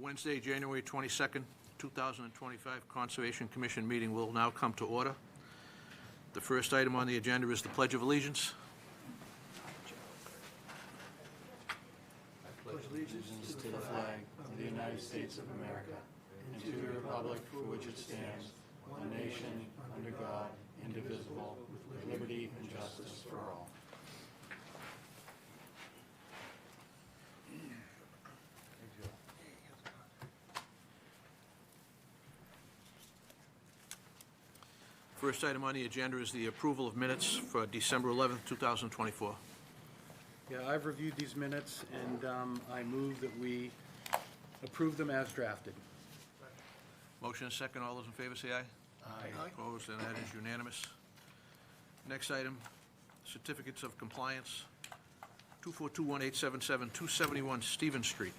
Wednesday, January 22nd, 2025 Conservation Commission meeting will now come to order. The first item on the agenda is the Pledge of Allegiance. I pledge allegiance to the flag of the United States of America and to the republic for which it stands, one nation, under God, indivisible, with liberty and justice for all. First item on the agenda is the approval of minutes for December 11th, 2024. Yeah, I've reviewed these minutes, and I move that we approve them as drafted. Motion and second. All those in favor say aye. Aye. Opposed, and that is unanimous. Next item, certificates of compliance, 2421877, 271 Stevens Street.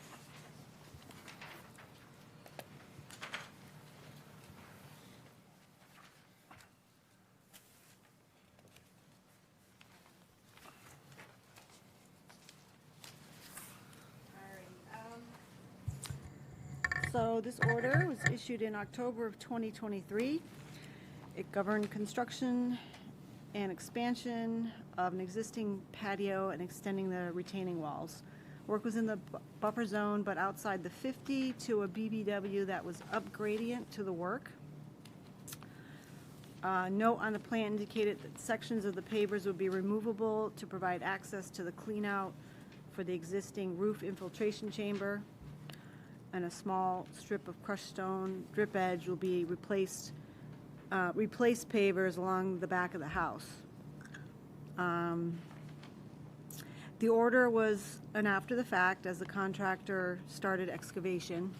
So this order was issued in October of 2023. It governed construction and expansion of an existing patio and extending the retaining walls. Work was in the buffer zone, but outside the 50 to a BBW that was up gradient to the work. Note on the plan indicated that sections of the pavers would be removable to provide access to the cleanout for the existing roof infiltration chamber, and a small strip of crushed stone drip edge will be replace pavers along the back of the house. The order was an after the fact as the contractor started excavation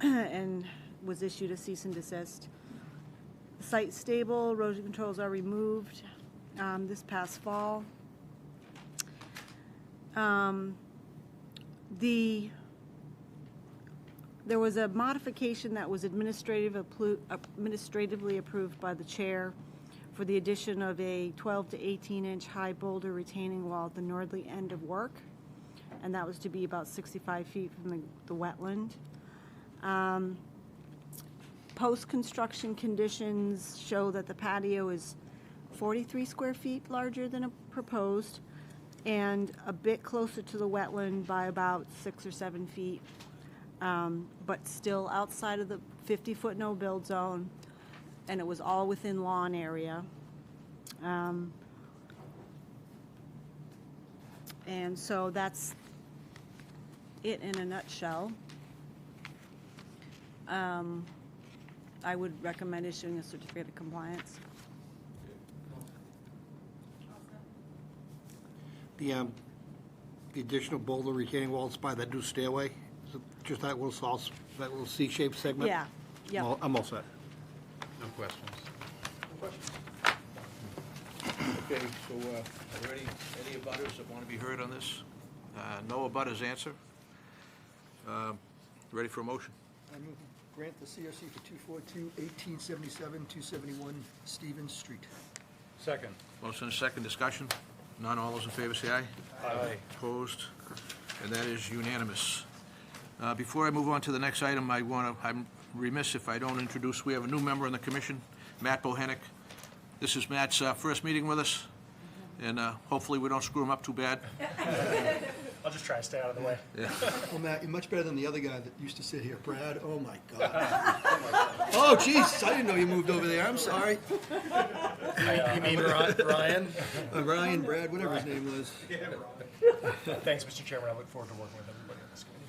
and was issued a cease and desist. The site's stable, erosion controls are removed this past fall. There was a modification that was administratively approved by the chair for the addition of a 12 to 18 inch high boulder retaining wall at the northerly end of work, and that was to be about 65 feet from the wetland. Post-construction conditions show that the patio is 43 square feet larger than proposed and a bit closer to the wetland by about 6 or 7 feet. But still outside of the 50-foot no-build zone, and it was all within lawn area. And so that's it in a nutshell. I would recommend issuing a certificate of compliance. The additional boulder retaining walls by that new stairway, is it just that little C-shaped segment? Yeah, yeah. I'm all set. No questions. Okay, so are there any abutters that want to be heard on this? No abutters answer. Ready for a motion? I move to grant the CRC for 242-1877, 271 Stevens Street. Second. Motion and second. Discussion. None. All those in favor say aye. Aye. Opposed, and that is unanimous. Before I move on to the next item, I'm remiss if I don't introduce, we have a new member on the commission, Matt Bohannick. This is Matt's first meeting with us, and hopefully we don't screw him up too bad. I'll just try to stay out of the way. Yeah. Well, Matt, you're much better than the other guy that used to sit here, Brad. Oh, my God. Oh, Jesus, I didn't know you moved over there. I'm sorry. You mean Ryan? Ryan, Brad, whatever his name was. Thanks, Mr. Chairman. I look forward to working with everybody on this committee.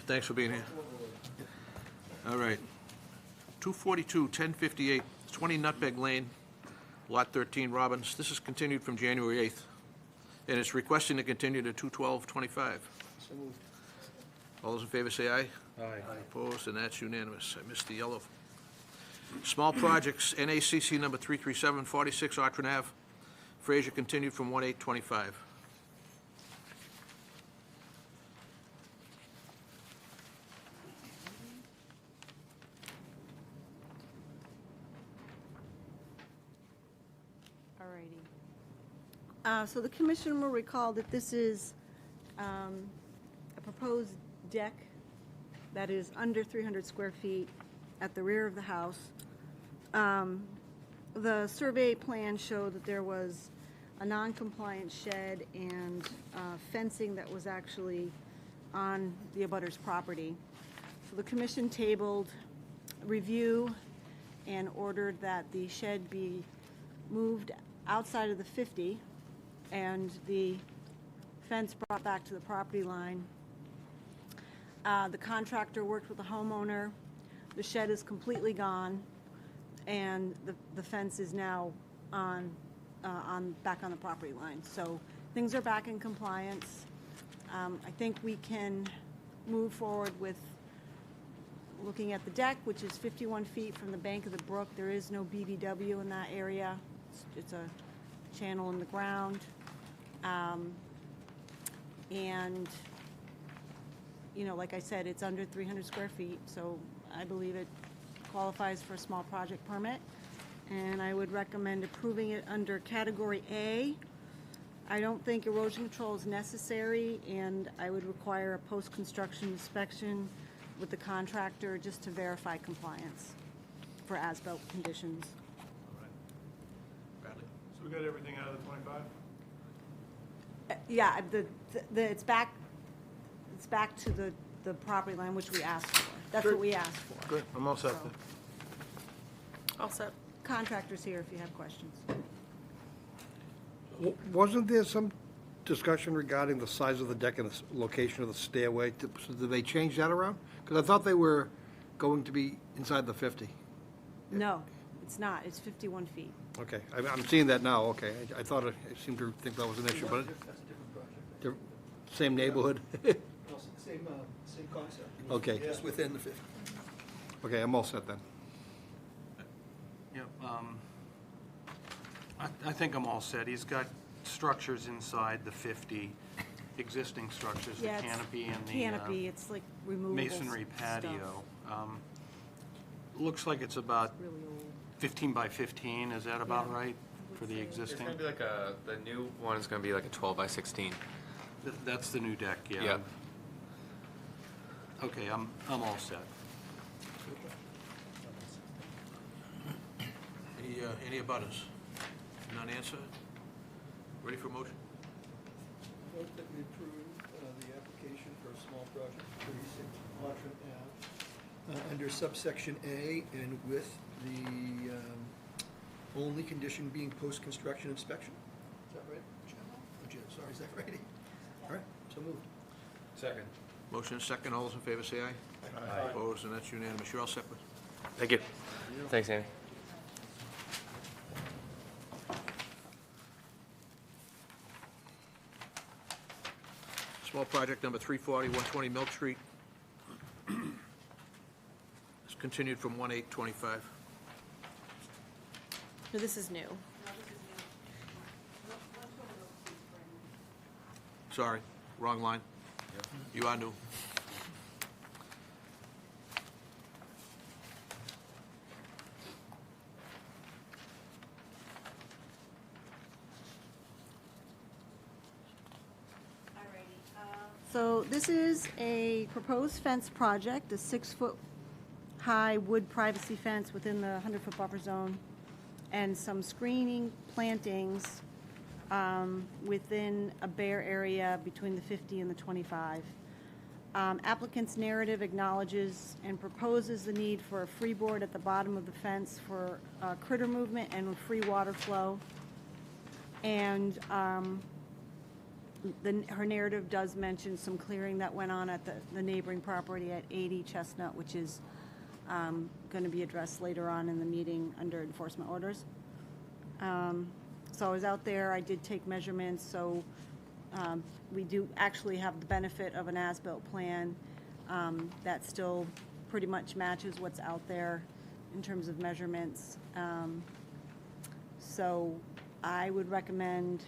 Thanks for being here. All right. 242-1058, 20 Nutmeg Lane, Lot 13, Robbins. This is continued from January 8th, and it's requesting to continue to 2/12/25. So moved. All those in favor say aye. Aye. Opposed, and that's unanimous. I missed the yellow. Small projects, NACC number 337, 46 Autran Ave. Fraser continued from 1/8/25. So the commission will recall that this is a proposed deck that is under 300 square feet at the rear of the house. The survey plan showed that there was a non-compliant shed and fencing that was actually on the abutter's property. So the commission tabled review and ordered that the shed be moved outside of the 50 and the fence brought back to the property line. The contractor worked with the homeowner. The shed is completely gone, and the fence is now back on the property line. So things are back in compliance. I think we can move forward with looking at the deck, which is 51 feet from the bank of the brook. There is no BVW in that area. It's a channel in the ground. And, you know, like I said, it's under 300 square feet, so I believe it qualifies for a small project permit. And I would recommend approving it under Category A. I don't think erosion control is necessary, and I would require a post-construction inspection with the contractor just to verify compliance for as-built conditions. All right. Bradley? So we got everything out of the 25? Yeah, it's back to the property line, which we asked for. That's what we asked for. Good, I'm all set So- then. All set. Contractors here if you have questions. Wasn't there some discussion regarding the size of the deck and the location of the stairway? So did they change that around? Because I thought they were going to be inside the 50. No, it's not. It's 51 feet. Okay, I'm seeing that now, okay. I thought, I seemed to think that was an issue, but That's a different project. same neighborhood? No, same concept. Okay. Just within the 50. Okay, I'm all set then. Yeah, I think I'm all set. He's got structures inside the 50, existing structures, the Yeah, it's canopy and the Canopy, it's like removable masonry stuff. patio. Looks like it's about Really old. 15 by 15, is that about Yeah, right I for would the say. It's existing? gonna be like the new one is gonna be like a 12 by 16. That's the new deck, yeah. Yeah. Okay, I'm all set. Any abutters? None answered? Ready for motion? Vote that we approve the application for a small project, 36 Watson Ave, under subsection A, and with the only condition being post-construction inspection. Is that right, Jim? Oh, Jim, sorry, is that right? All right, so moved. Second. Motion is second. All those in favor say aye. Aye. Opposed, and that's unanimous. You're all set with. Thank you. Thanks, Andy. Small project number 340, 120 Milk Street. It's continued from 1/8/25. No, this is new. Sorry, wrong line. You are new. So this is a proposed fence project, a 6-foot-high wood privacy fence within the 100-foot buffer zone, and some screening plantings within a bare area between the 50 and the 25. Applicant's narrative acknowledges and proposes the need for a freeboard at the bottom of the fence for critter movement and free water flow. And her narrative does mention some clearing that went on at the neighboring property at 80 Chestnut, which is going to be addressed later on in the meeting under enforcement orders. So I was out there, I did take measurements, so we do actually have the benefit of an as-built plan that still pretty much matches what's out there in terms of measurements. So I would recommend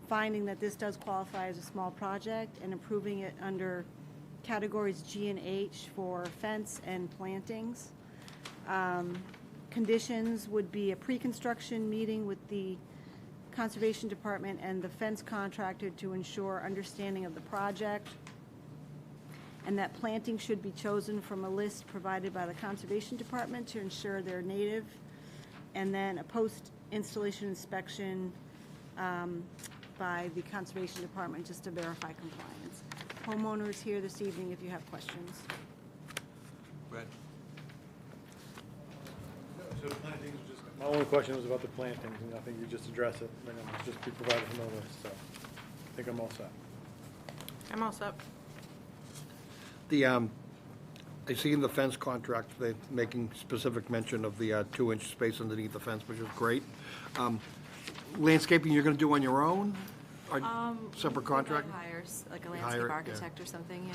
finding that this does qualify as a small project and approving it under categories G and H for fence and plantings. Conditions would be a pre-construction meeting with the Conservation Department and the fence contractor to ensure understanding of the project. and that planting should be chosen from a list provided by the Conservation Department to ensure they're native, and then a post-installation inspection by the Conservation Department just to verify compliance. Homeowner is here this evening if you have questions. Brad? So the plantings, my only question was about the plantings, and I think you just addressed it, and it's just be provided from the list, so I think I'm all set. I'm all set. I see in the fence contract, they're making specific mention of the 2-inch space underneath the fence, which is great. Landscaping you're gonna do on your own? Or separate contract? Hires, like a Hire landscape it, yeah. architect or something,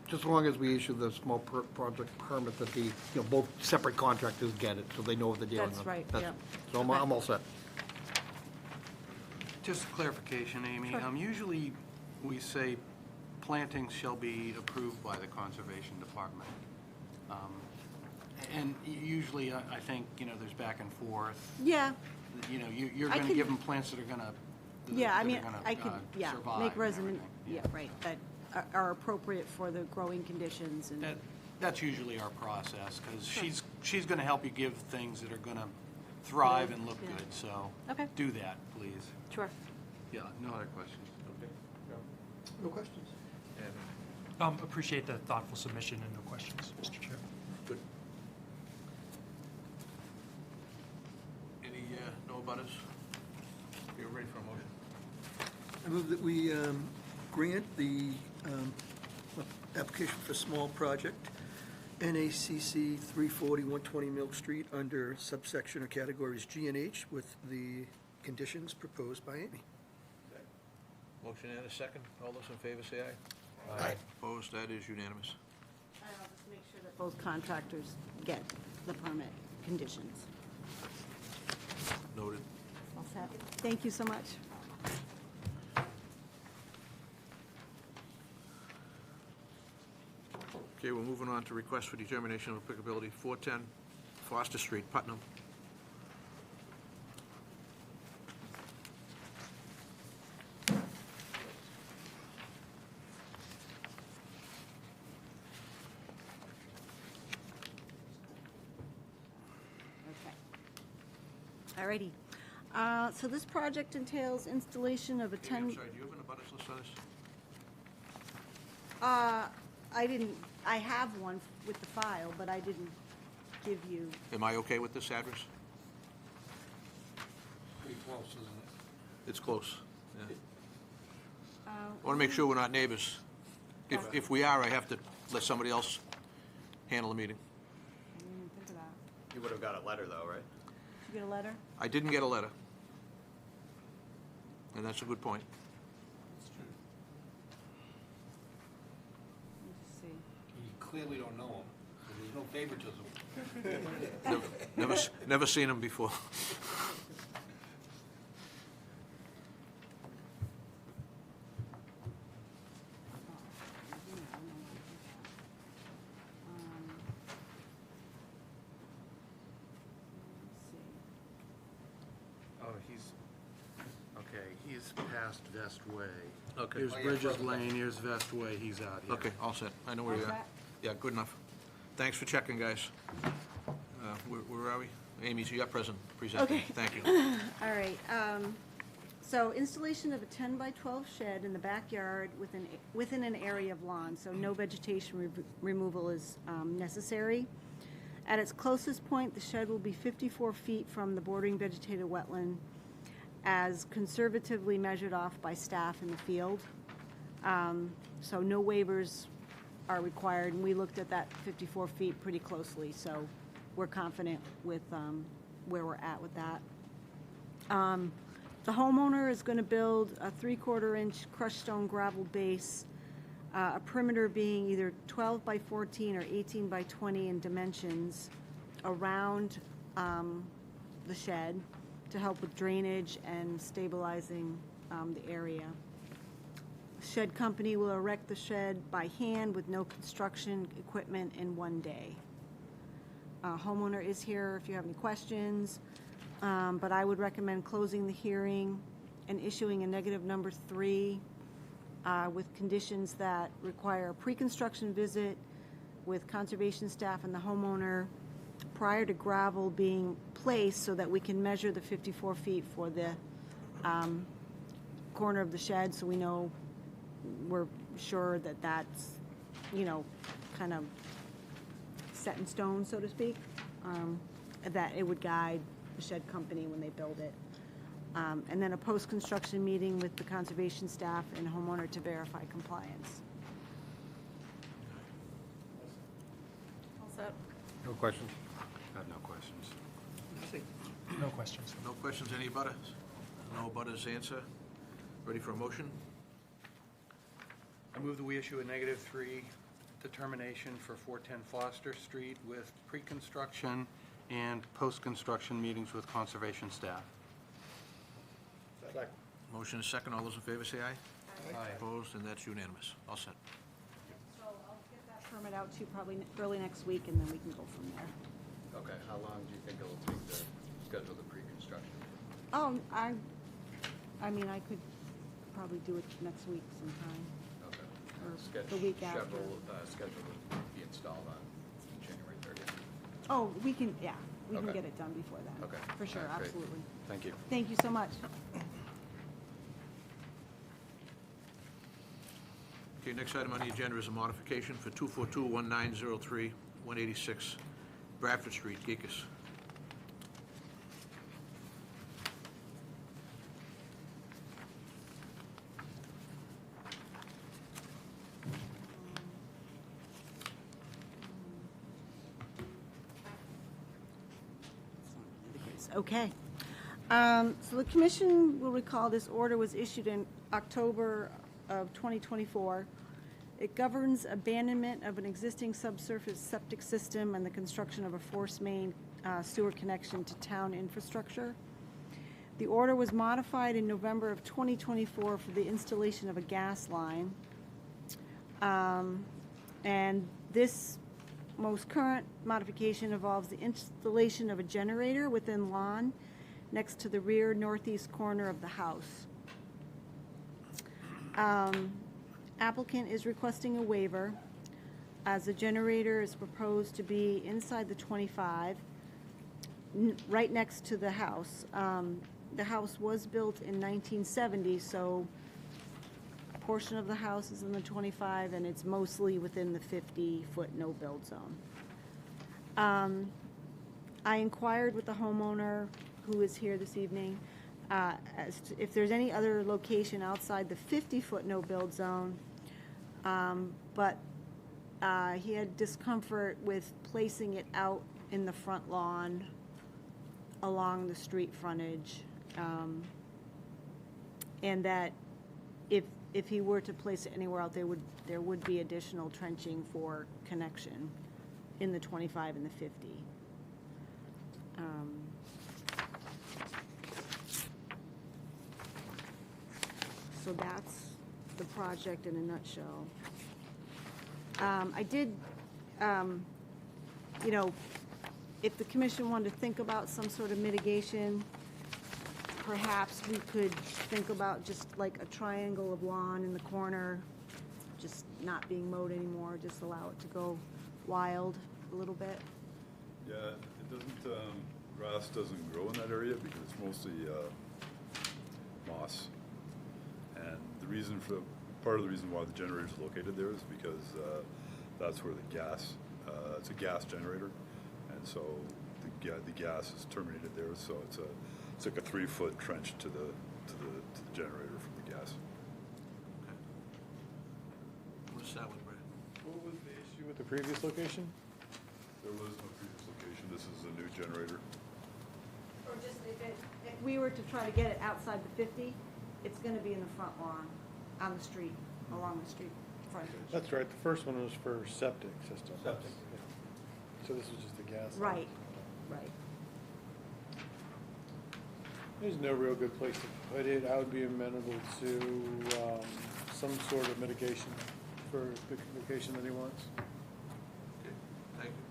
Just as long as we issue the small project permit that both separate contractors get it, so they know what they're dealing with. That's right, yeah. So I'm all set. Just a clarification, Amy. Usually, we say plantings shall be approved by the Conservation Department. And usually, I think, there's back and forth. Yeah, You're I going to could- give them plants that are going to yeah, I mean, I could, survive make and resident, everything. yeah, right, that are appropriate for the growing conditions and. That's usually our process, because she's going to help you give things that are going to thrive and look Yeah. good, so Okay. do that, please. Sure. Yeah, no other questions. Okay. No questions? Appreciate the thoughtful submission and no questions, Mr. Chair. Good. Any, no butters? You're ready for a motion? I move that we grant the application for small project, NACC 340 120 Milk Street, under subsection or categories G and H, with the conditions proposed by Amy. Motion and a second. All those in favor say aye. Aye. Opposed? That is unanimous. And I'll just make sure that both contractors get the permit conditions. Noted. All set. Thank you so much. Okay, we're moving on to request for determination of applicability, 410 Foster Street, Putnam. Okay. All righty. So this project entails installation of a Katie, I'm 10. sorry, do you have an abutters list on this? I didn't, I have one with the file, but I didn't give you. Am I okay with this address? Pretty close, isn't it? It's close, yeah. I want to make sure we're not neighbors. If we are, I have to let somebody else handle the meeting. I didn't even think of that. You would have got a letter, though, right? Did you get a letter? I didn't get a letter. And that's a good point. Let me just see. You clearly don't know them, there's no favoritism. Never seen him before. Oh, he's past Vest Way. Okay. Here's Bridges Lane, here's Vest Way, he's out here. Okay, all set. I know where All you're at. set? Yeah, good enough. Thanks for checking, guys. Where are we? Amy, so you're present, presenting. Okay. Thank you. All right, so installation of a 10 by 12 shed in the backyard within an area of lawn, so no vegetation removal is necessary. At its closest point, the shed will be 54 feet from the bordering vegetated wetland, as conservatively measured off by staff in the field. So no waivers are required, and we looked at that 54 feet pretty closely, so we're confident with where we're at with that. The homeowner is going to build a 3/4 inch crushed stone gravel base, a perimeter being either 12 by 14 or 18 by 20 in dimensions around the shed to help with drainage and stabilizing the area. Shed company will erect the shed by hand with no construction equipment in 1 day. Homeowner is here if you have any questions, but I would recommend closing the hearing and issuing a negative number 3 with conditions that require a pre-construction visit with conservation staff and the homeowner prior to gravel being placed so that we can measure the 54 feet for the corner of the shed, so we know, we're sure that that's, kind of set in stone, so to speak, that it would guide the shed company when they build it. And then a post-construction meeting with the conservation staff and homeowner to verify compliance. All set. No questions? I have no questions. Nothing. No questions. No questions, any butters? No butters answer. Ready for a motion? I move that we issue a -3 determination for 410 Foster Street with pre-construction and post-construction meetings with conservation staff. Second. Motion is second. All those in favor say aye. Aye. Opposed, and that's unanimous. All set. So I'll get that permit out to you probably early next week, and then we can go from there. Okay, how long do you think it'll take to schedule the pre-construction? Oh, I mean, I could probably do it next week sometime. Okay. Or the week after. Schedule to be installed on January 30th. Oh, we can Okay. get it done before then. Okay. For sure, All right, great. absolutely. Thank you. Thank you so much. Okay, next item on the agenda is a modification for 242-1903, 186 Bradford Street, Geekus. Okay. So the commission will recall this order was issued in October of 2024. It governs abandonment of an existing subsurface septic system and the construction of a force main sewer connection to town infrastructure. The order was modified in November of 2024 for the installation of a gas line. And this most current modification involves the installation of a generator within lawn next to the rear northeast corner of the house. Applicant is requesting a waiver as the generator is proposed to be inside the 25, right next to the house. The house was built in 1970, so a portion of the house is in the 25, and it's mostly within the 50-foot no-build zone. I inquired with the homeowner, who is here this evening, as to if there's any other location outside the 50-foot no-build zone, but he had discomfort with placing it out in the front lawn along the street frontage, and that if he were to place it anywhere out, there would be additional trenching for connection in the 25 and the 50. So that's the project in a nutshell. I did, if the commission wanted to think about some sort of mitigation, perhaps we could think about just like a triangle of lawn in the corner, just not being mowed anymore, just allow it to go wild a little bit. Yeah, it doesn't, grass doesn't grow in that area because it's mostly moss. And the reason for, part of the reason why the generator is located there is because that's where the gas, it's a gas generator. And so the gas is terminated there, so it's like a 3-foot trench to the generator from the gas. Okay. We'll start with Brad. What was the issue with the previous location? There was no previous location. This is a new generator. Or just if we were to try to get it outside the 50, it's gonna be in the front lawn, on the street, along the street frontage. That's right, the first one was for septic system. Septic. Yeah. So this is just the gas. Right, right. There's no real good place to put it. I would be amenable to some sort of mitigation for the location that he wants. Okay, thank you.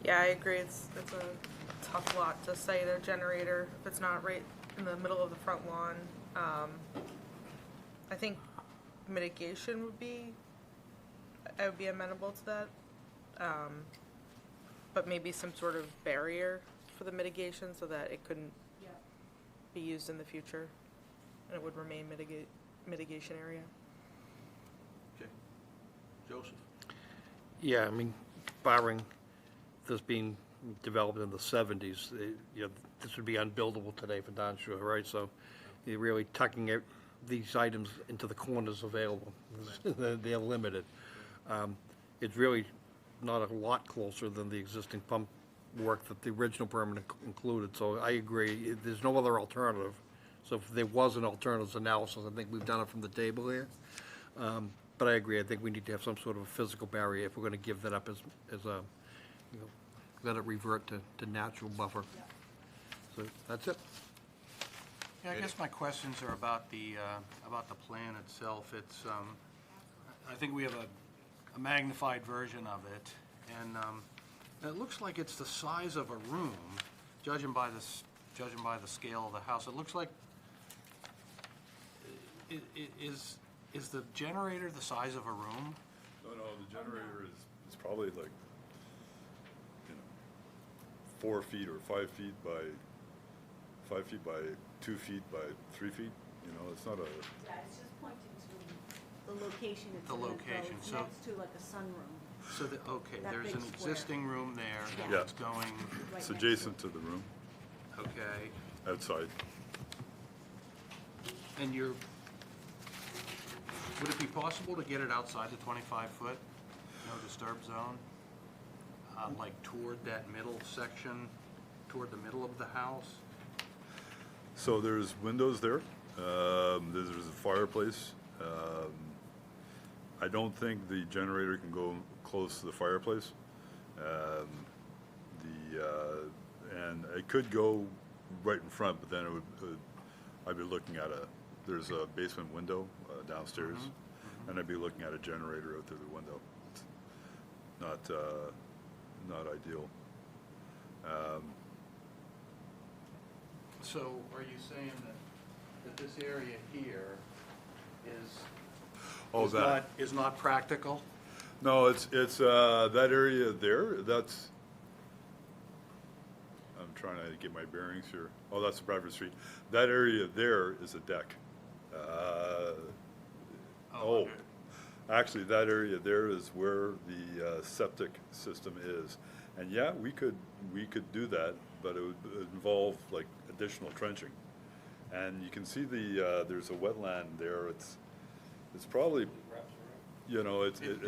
Yeah, I agree. It's a tough lot to say their generator if it's not right in the middle of the front lawn. I think mitigation I would be amenable to that. But maybe some sort of barrier for the mitigation so that it couldn't be used in the future and it would remain mitigation area. Okay. Joseph? Yeah, I mean, barring this being developed in the 70s, this would be unbuildable today for Don Shore, right? So you're really tucking these items into the corners available. They're limited. It's really not a lot closer than the existing pump work that the original permit included. So I agree, there's no other alternative. So if there was an alternatives analysis, I think we've done it from the table here. But I agree, I think we need to have some sort of a physical barrier if we're gonna give that up as let it revert to natural buffer. So that's it. Yeah, I guess my questions are about the plan itself. It's, I think we have a magnified version of it, and it looks like it's the size of a room, judging by the scale of the house. It looks like, is the generator the size of a room? No, the generator is probably like, 4 feet or 5 feet by 5 feet by 2 feet by 3 feet. It's not a. Yeah, it's just pointing to the location it's The gonna go. location, It's so- next to like a sunroom. So, okay, That there's big an square. existing room there Yeah. that's going, Right It's next to adjacent it. to the room, okay, outside. and would it be possible to get it outside the 25-foot no disturb zone? Like toward that middle section, toward the middle of the house? So there's windows there. There's a fireplace. I don't think the generator can go close to the fireplace. And it could go right in front, but then I'd be looking at there's a basement window downstairs, and I'd be looking at a generator out through the window. Not ideal. So are you saying that this area here is not practical? No, it's that area there. I'm trying to get my bearings here. Oh, that's Bradford Street. That area there is a deck. Actually, that area there is where the septic system is, and yeah, we could do that, but it would involve like additional trenching. And you can see there's a wetland there. It's probably, it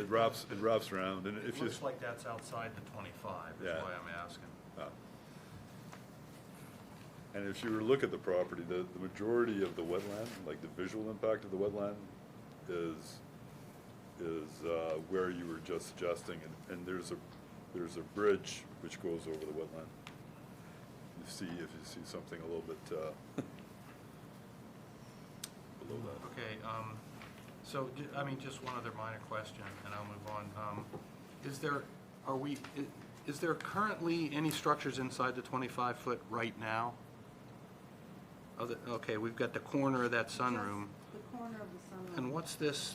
wraps around, and if It you. looks like that's outside the 25, is Yeah. why I'm asking. And if you were to look at the property, the majority of the wetland, like the visual impact of the wetland, is where you were just suggesting, and there's a bridge which goes over the wetland. If you see something a little bit below that. Okay, so, just one other minor question, and I'll move on. Is there currently any structures inside the 25-foot right now? Okay, we've got the corner of that sunroom. Just the corner of the sunroom. And what's this?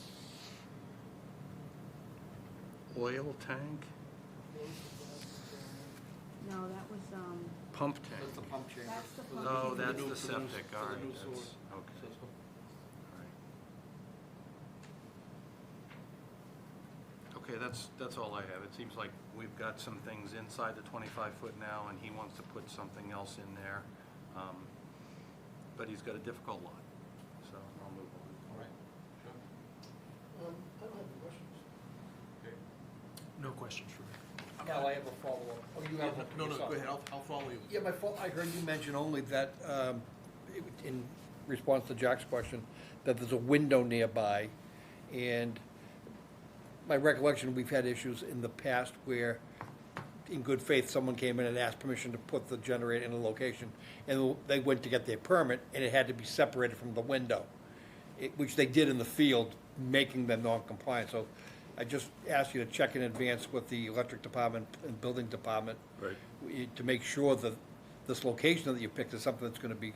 Oil tank? No, that was, Pump tank? That's the pump chamber. that's the pump. Oh, chamber. that's the septic, all right, new that's, sewer okay. system. All right. Okay, that's all I have. It seems like we've got some things inside the 25-foot now, and he wants to put something else in there. But he's got a difficult lot, so I'll move on. All right. I don't have any questions. No questions for me. Al, I have a follow-up. Oh, you have one? No, go ahead, I'll follow you. Yeah, I heard you mention only that, in response to Jack's question, that there's a window nearby, and my recollection, we've had issues in the past where, in good faith, someone came in and asked permission to put the generator in a location, and they went to get their permit, and it had to be separated from the window, which they did in the field, making them non-compliant. So I just asked you to check in advance with the electric department and building department. Right. To make sure that this location that you picked is something that's gonna be,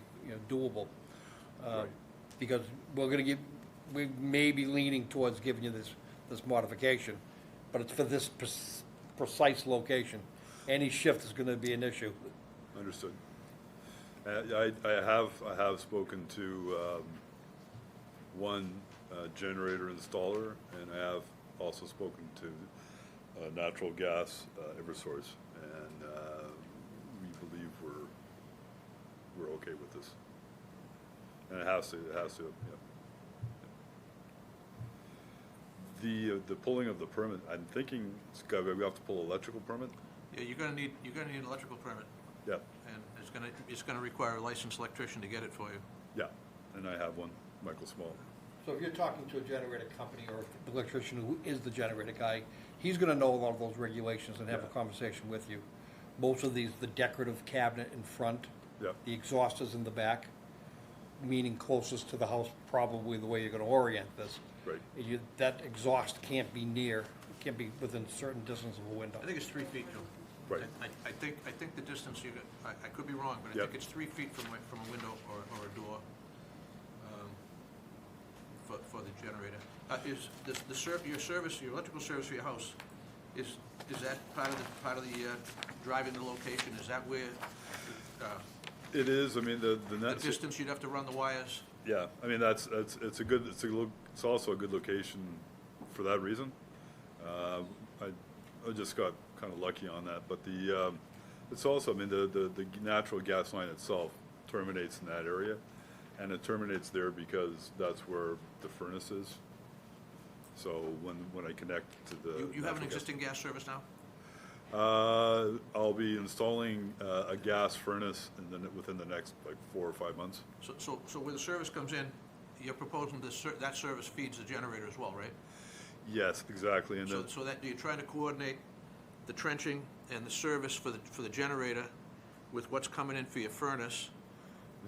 doable. Right. Because we may be leaning towards giving you this modification, but it's for this precise location. Any shift is gonna be an issue. Understood. I have spoken to one generator installer, and I have also spoken to natural gas Eversource, and we believe we're okay with this. And it has to, yeah. The pulling of the permit, I'm thinking we have to pull electrical permit? Yeah, you're gonna need an electrical permit, Yeah, and it's gonna require a licensed electrician to get it for you. yeah, and I have one, Michael Small. So if you're talking to a generator company or the electrician who is the generator guy, he's gonna know a lot of those regulations and have a Yeah. conversation with you. Most of these, the decorative cabinet in front, Yeah. the exhaust is in the back, meaning closest to the house, probably the way you're gonna orient this. Right. That exhaust can't be be within a certain distance of a window. I think it's 3 feet, Joe. Right. I think the distance you got, I could be wrong, but I Yep. think it's 3 feet from a window or a door, for the generator. Is your electrical service for your house, is that part of the driving the location? Is that where, It is, I mean, the the net. distance you'd have to run the wires? Yeah, I mean, it's also a good location for that reason. I just got kind of lucky on that, but it's also, I mean, the natural gas line itself terminates in that area, and it terminates there because that's where the furnace is. So when I connect to the. You have an natural gas- existing gas service now? I'll be installing a gas furnace within the next like 4 or 5 months. So where the service comes in, you're proposing that service feeds the generator as well, right? Yes, exactly, and So that, you're trying to coordinate the trenching and the service for the generator with what's coming in for your furnace,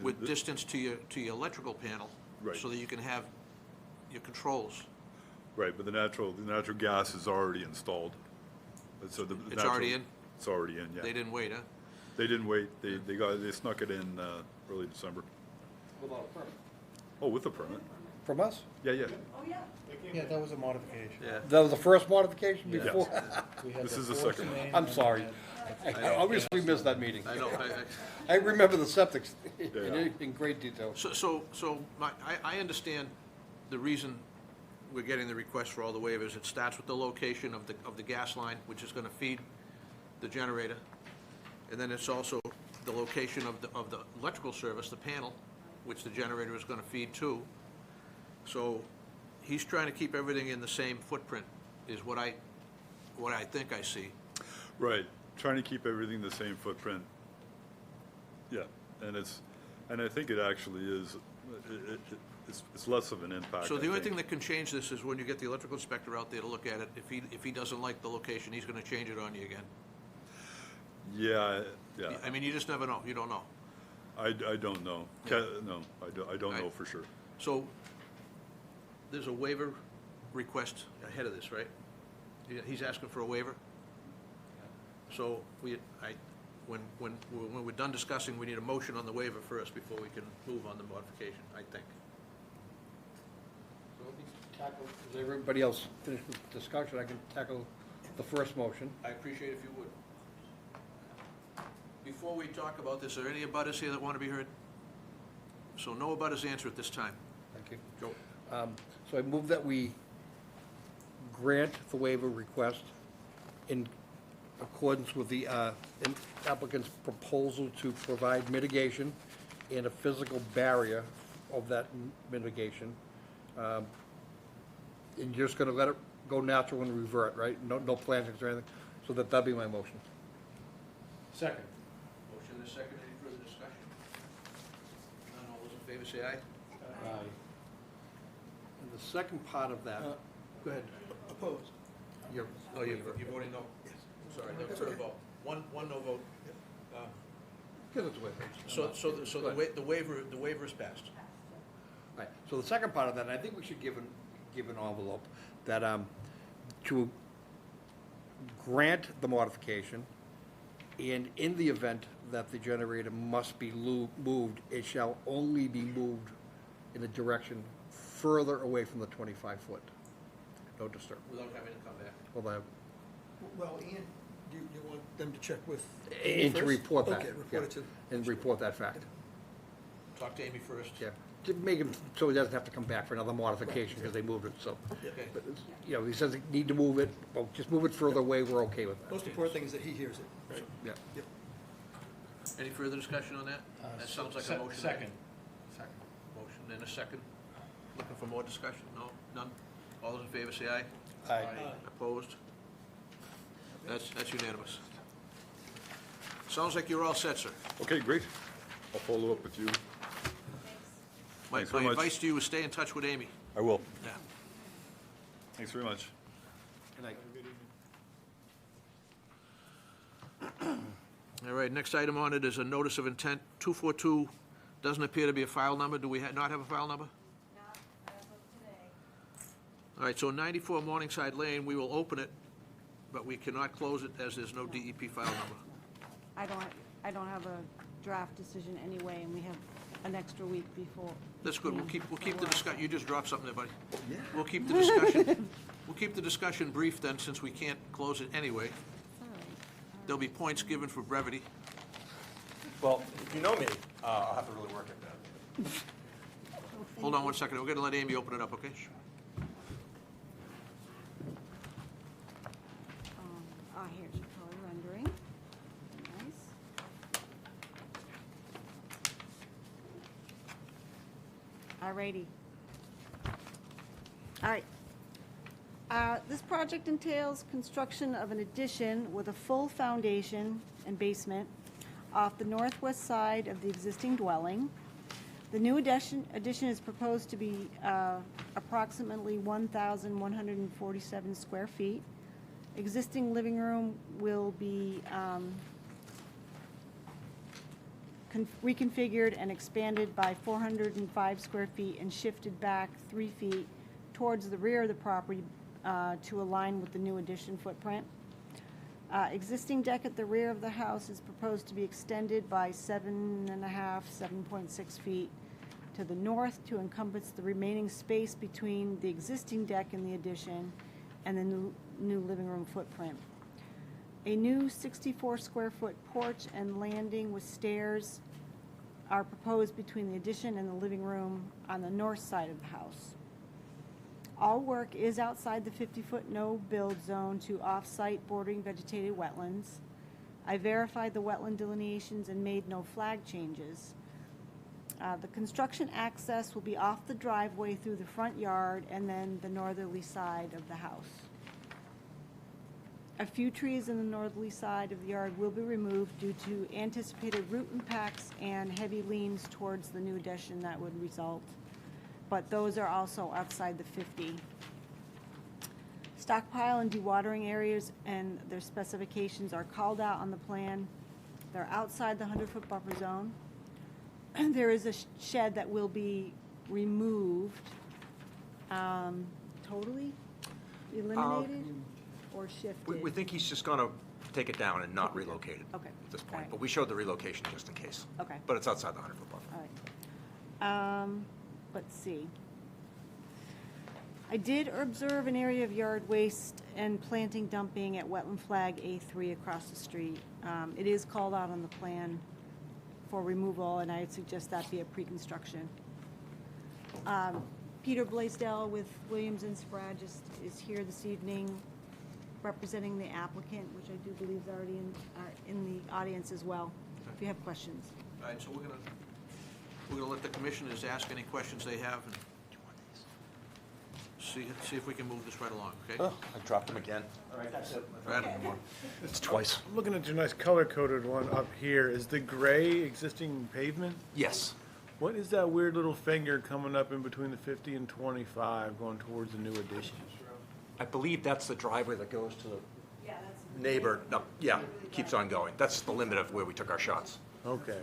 with distance to your electrical panel. Right. So that you can have your controls. right, but the natural gas is already installed. So It's already in? It's already in, yeah. They didn't wait, huh? They didn't wait. They snuck it in early December. Without a permit. Oh, with a permit? From us? Yeah, yeah. Yeah, that was a modification. Yeah. That was the first modification Yes. before? This is the second one. I'm sorry. I obviously missed that meeting. I know, I remember the septics Yeah. in great detail. I understand the reason we're getting the request for all the waivers. It starts with the location of the gas line, which is gonna feed the generator. And then it's also the location of the electrical service, the panel, which the generator is gonna feed to. So he's trying to keep everything in the same footprint, is what I think I see. Right, trying to keep everything the same footprint. Yeah, and I think it actually is, it's less of an impact. So I the only think. thing that can change this is when you get the electrical inspector out there to look at it. If he doesn't like the location, he's gonna change it on you again. Yeah, yeah. I mean, you just never know. You don't know. I don't know. No, I don't know for sure. So there's a waiver request ahead of this, right? He's asking for a waiver? So when we're done discussing, we need a motion on the waiver first before we can move on the modification, I think. Is everybody else finished with discussion? I can tackle the first motion. I appreciate if you would. Before we talk about this, are there any abutters here that want to be heard? So no abutters answer at this time. Thank you. Joe? So I move that we grant the waiver request in accordance with the applicant's proposal to provide mitigation and a physical barrier of that mitigation. And you're just gonna let it go natural and revert, right? No plantings or anything? So that'd be my motion. Second. Motion is second. Any further discussion? None. All those in favor say aye. And the second part of that, go ahead. Opposed? You're voting no? Yes. Sorry, no, for a vote. One no vote. Give it to waiver. So the waiver is passed. Right, so the second part of that, and I think we should give an envelope, that, to grant the modification, and in the event that the generator must be moved. It shall only be moved in a direction further away from the 25-foot. No disturb. Without having to come back. Well, Well, Ian, you want them to check with and Amy to first? report that. Okay, report yeah, it to. and report that fact. Talk to Amy first. Yeah, to make him, so he doesn't have to come back for another modification because they moved it, so. Okay. But, you know, he says he need to move it, well, just move it further away, we're okay with that. Most important thing is that he hears it, right? Yeah. Yep. Any further discussion on that? That sounds like a motion. Second. Motion and a second. Looking for more discussion? No? None? All those in favor say aye. Aye. Opposed? That's unanimous. Sounds like you're all set, sir. Okay, great. I'll follow up with you. My Thanks very much. advice to you is stay in touch with Amy. I will. Yeah. Thanks very much. Good night. All right, next item on it is a notice of intent, 242, doesn't appear to be a file number. Do we not have a file number? Not as of today. All right, so 94 Morningside Lane, we will open it, but we cannot close it as there's no DEP file number. I don't have a draft decision anyway, and we have an extra week before. That's good, we'll keep the discussion, you just dropped something there, buddy. We'll keep the discussion brief then, since we can't close it anyway. It's all right. There'll be points given for brevity. Well, if you know me, I'll have to really work at that. Hold on one second, we're gonna let Amy open it up, okay? Here's your color rendering. Nice. Alrighty. All right. This project entails construction of an addition with a full foundation and basement off the northwest side of the existing dwelling. The new addition is proposed to be approximately 1,147 square feet. Existing living room will be reconfigured and expanded by 405 square feet and shifted back 3 feet towards the rear of the property to align with the new addition footprint. Existing deck at the rear of the house is proposed to be extended by 7.6 feet to the north to encompass the remaining space between the existing deck and the addition and the new living room footprint. A new 64 square foot porch and landing with stairs are proposed between the addition and the living room on the north side of the house. All work is outside the 50-foot no-build zone to off-site bordering vegetated wetlands. I verified the wetland delineations and made no flag changes. The construction access will be off the driveway through the front yard and then the northerly side of the house. A few trees in the northerly side of the yard will be removed due to anticipated root impacts and heavy leans towards the new addition that would result, but those are also outside the 50. Stockpile and dewatering areas and their specifications are called out on the plan. They're outside the 100-foot buffer zone. There is a shed that will be removed, totally eliminated or shifted? We think he's just gonna take it down and not relocate it Okay. at this All point, right. but we showed the relocation just in case. Okay. But it's outside the 100-foot buffer. All right. Let's see. I did observe an area of yard waste and planting dumping at wetland flag A3 across the street. It is called out on the plan for removal, and I'd suggest that be a pre-construction. Peter Blaisdell with Williams and Sprague is here this evening representing the applicant, which I do believe is already in the audience as well, if you have questions. All right, so we're gonna let the commissioners ask any questions they have and see if we can move this right along, okay? Oh, I dropped him again. All right, that's it. Right. It's twice. I'm looking at your nice color-coded one up here. Is the gray existing pavement? Yes. What is that weird little finger coming up in between the 50 and 25 going towards the new addition? I believe that's the driveway that goes to the neighbor. No, yeah, keeps on going. That's the limit of where we took our shots. Okay.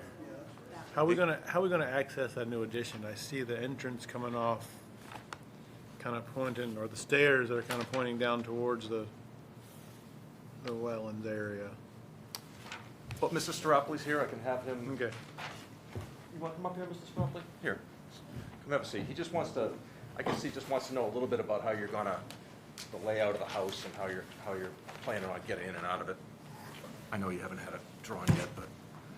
How are we gonna access that new addition? I see the entrance coming off, kind of pointing, or the stairs that are kind of pointing down towards the wetlands area. But Mr. Staropoulos here, I can have him. Okay. You want to come up here, Mr. Staropoulos? Here, come have a seat. He just wants to, I guess he just wants to know a little bit about how you're gonna, the layout of the house and how you're planning on getting in and out of it. I know you haven't had it drawn yet, but.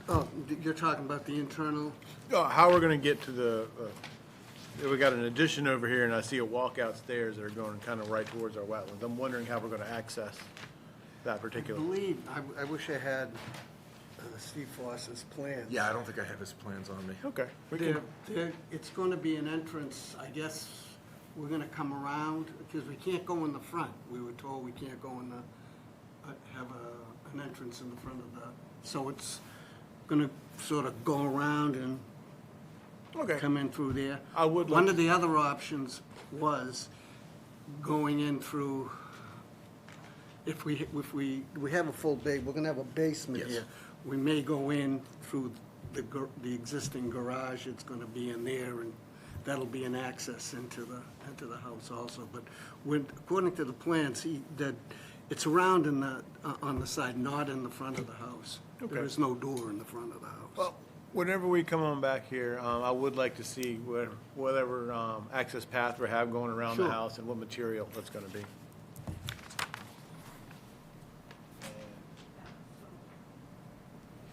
Oh, you're talking about the internal? How we're gonna get to the, we got an addition over here, and I see a walkout stairs that are going kind of right towards our wetlands. I'm wondering how we're gonna access that I particular. believe, I wish I had Steve Foss's plans. Yeah, I don't think I have his plans on me. Okay. We can, It's going to be an entrance, I guess, we're going to come around, because we can't go in the front. We were told we can't go in the, have an entrance in the front of the, so it's going to sort of go around and okay. come in through there. I would One like of the other options going in through, if we have a full bay, we're going to have a basement Yes. here. We may go in through the existing garage, it's gonna be in there, and that'll be an access into the house also. But according to the plans, it's around on the side, not in the front of the house. There Okay. is no door in the front of the house. Well, whenever we come on back here, I would like to see whatever access path we have going around the Sure. house and what material that's gonna be.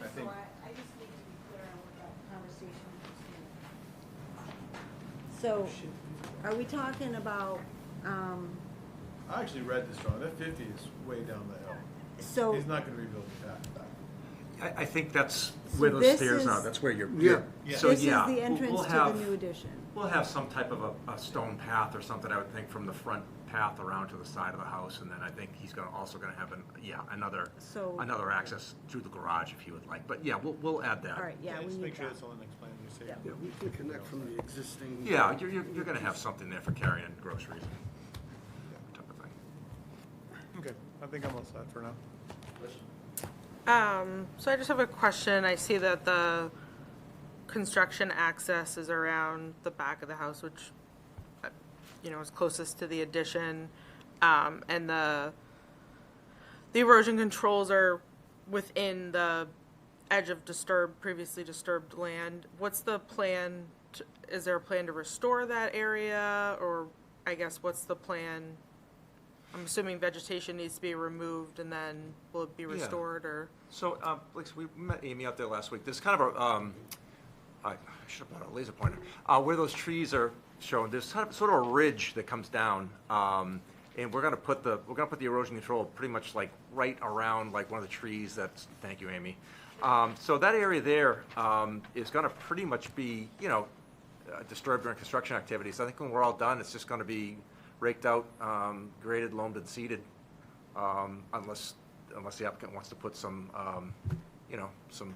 I think, I just need to be clear on what that conversation is. So, are we talking about, I actually read this wrong. That 50 is way down the hill. so, He's not gonna rebuild the path back. I think that's So where those this stairs are, is- that's where you're. Yeah. So, this is yeah, the entrance we'll to have- the new addition? We'll have some type of a stone path or something, I would think, from the front path around to the side of the house, and then I think he's also gonna have So- another access through the garage if he would like, but yeah, we'll add that. All right, yeah, we Just need make sure that. that's on the next plan you see. Yeah. Yeah, we can connect from the existing. Yeah, you're gonna have something there for carrying groceries, type of thing. Okay, I think I'm all set for now. So I just have a question. I see that the construction access is around the back of the house, which, is closest to the addition. And the erosion controls are within the edge of previously disturbed land. What's the plan? Is there a plan to restore that area? Or I guess what's the plan? I'm assuming vegetation needs to be removed, and then will it be restored, or? So, like, we met Amy out there last week. There's kind of a, I should have brought a laser pointer. Where those trees are shown, there's kind of sort of a ridge that comes down, and we're gonna put the erosion control pretty much like right around like one of the trees that's. Thank you, Amy. So that area there is gonna pretty much be, disturbed during construction activities. I think when we're all done, it's just gonna be raked out, graded, loamed, and seeded, unless the applicant wants to put some, some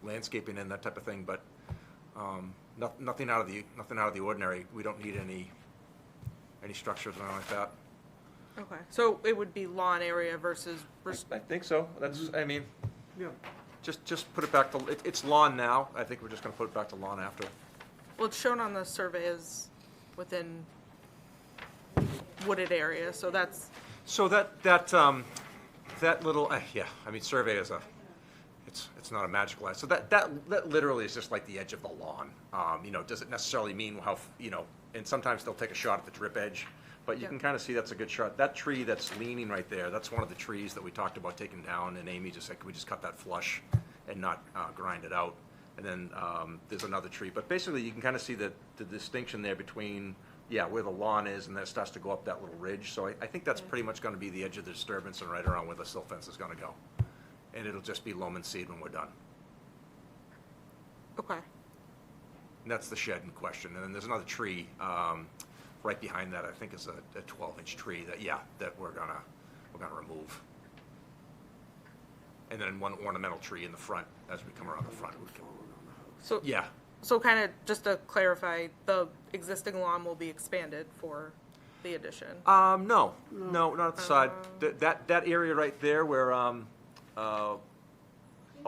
landscaping in, that type of thing, but nothing out of the ordinary. We don't need any structures or anything like that. Okay, so it would be lawn area versus, I think so. That's, I mean, Yeah. just put it back to, it's lawn now. I think we're just gonna put it back to lawn after. well, it's shown on the survey as within wooded area, so that's, So that little, yeah, I mean, survey is it's not a magical line. So that literally is just like the edge of the lawn. Doesn't necessarily mean how, and sometimes they'll take a shot at the drip edge, but you Yeah. can kind of see that's a good shot. That tree that's leaning right there, that's one of the trees that we talked about taking down, and Amy just said, can we just cut that flush and not grind it out? And then there's another tree, but basically you can kind of see the distinction there between, where the lawn is, and then it starts to go up that little ridge. So I think that's pretty much going to be the edge of the disturbance and right around where the silt fence is going to go. And it'll just be loam and seed when we're done. okay. And that's the shed in question. And then there's another tree right behind that. I think is a 12-inch tree that we're gonna remove. And then one ornamental tree in the front as we come around the front. So, Yeah. so kind of, just to clarify, the existing lawn will be expanded for the addition? No, not at the side. That area right there where, oh,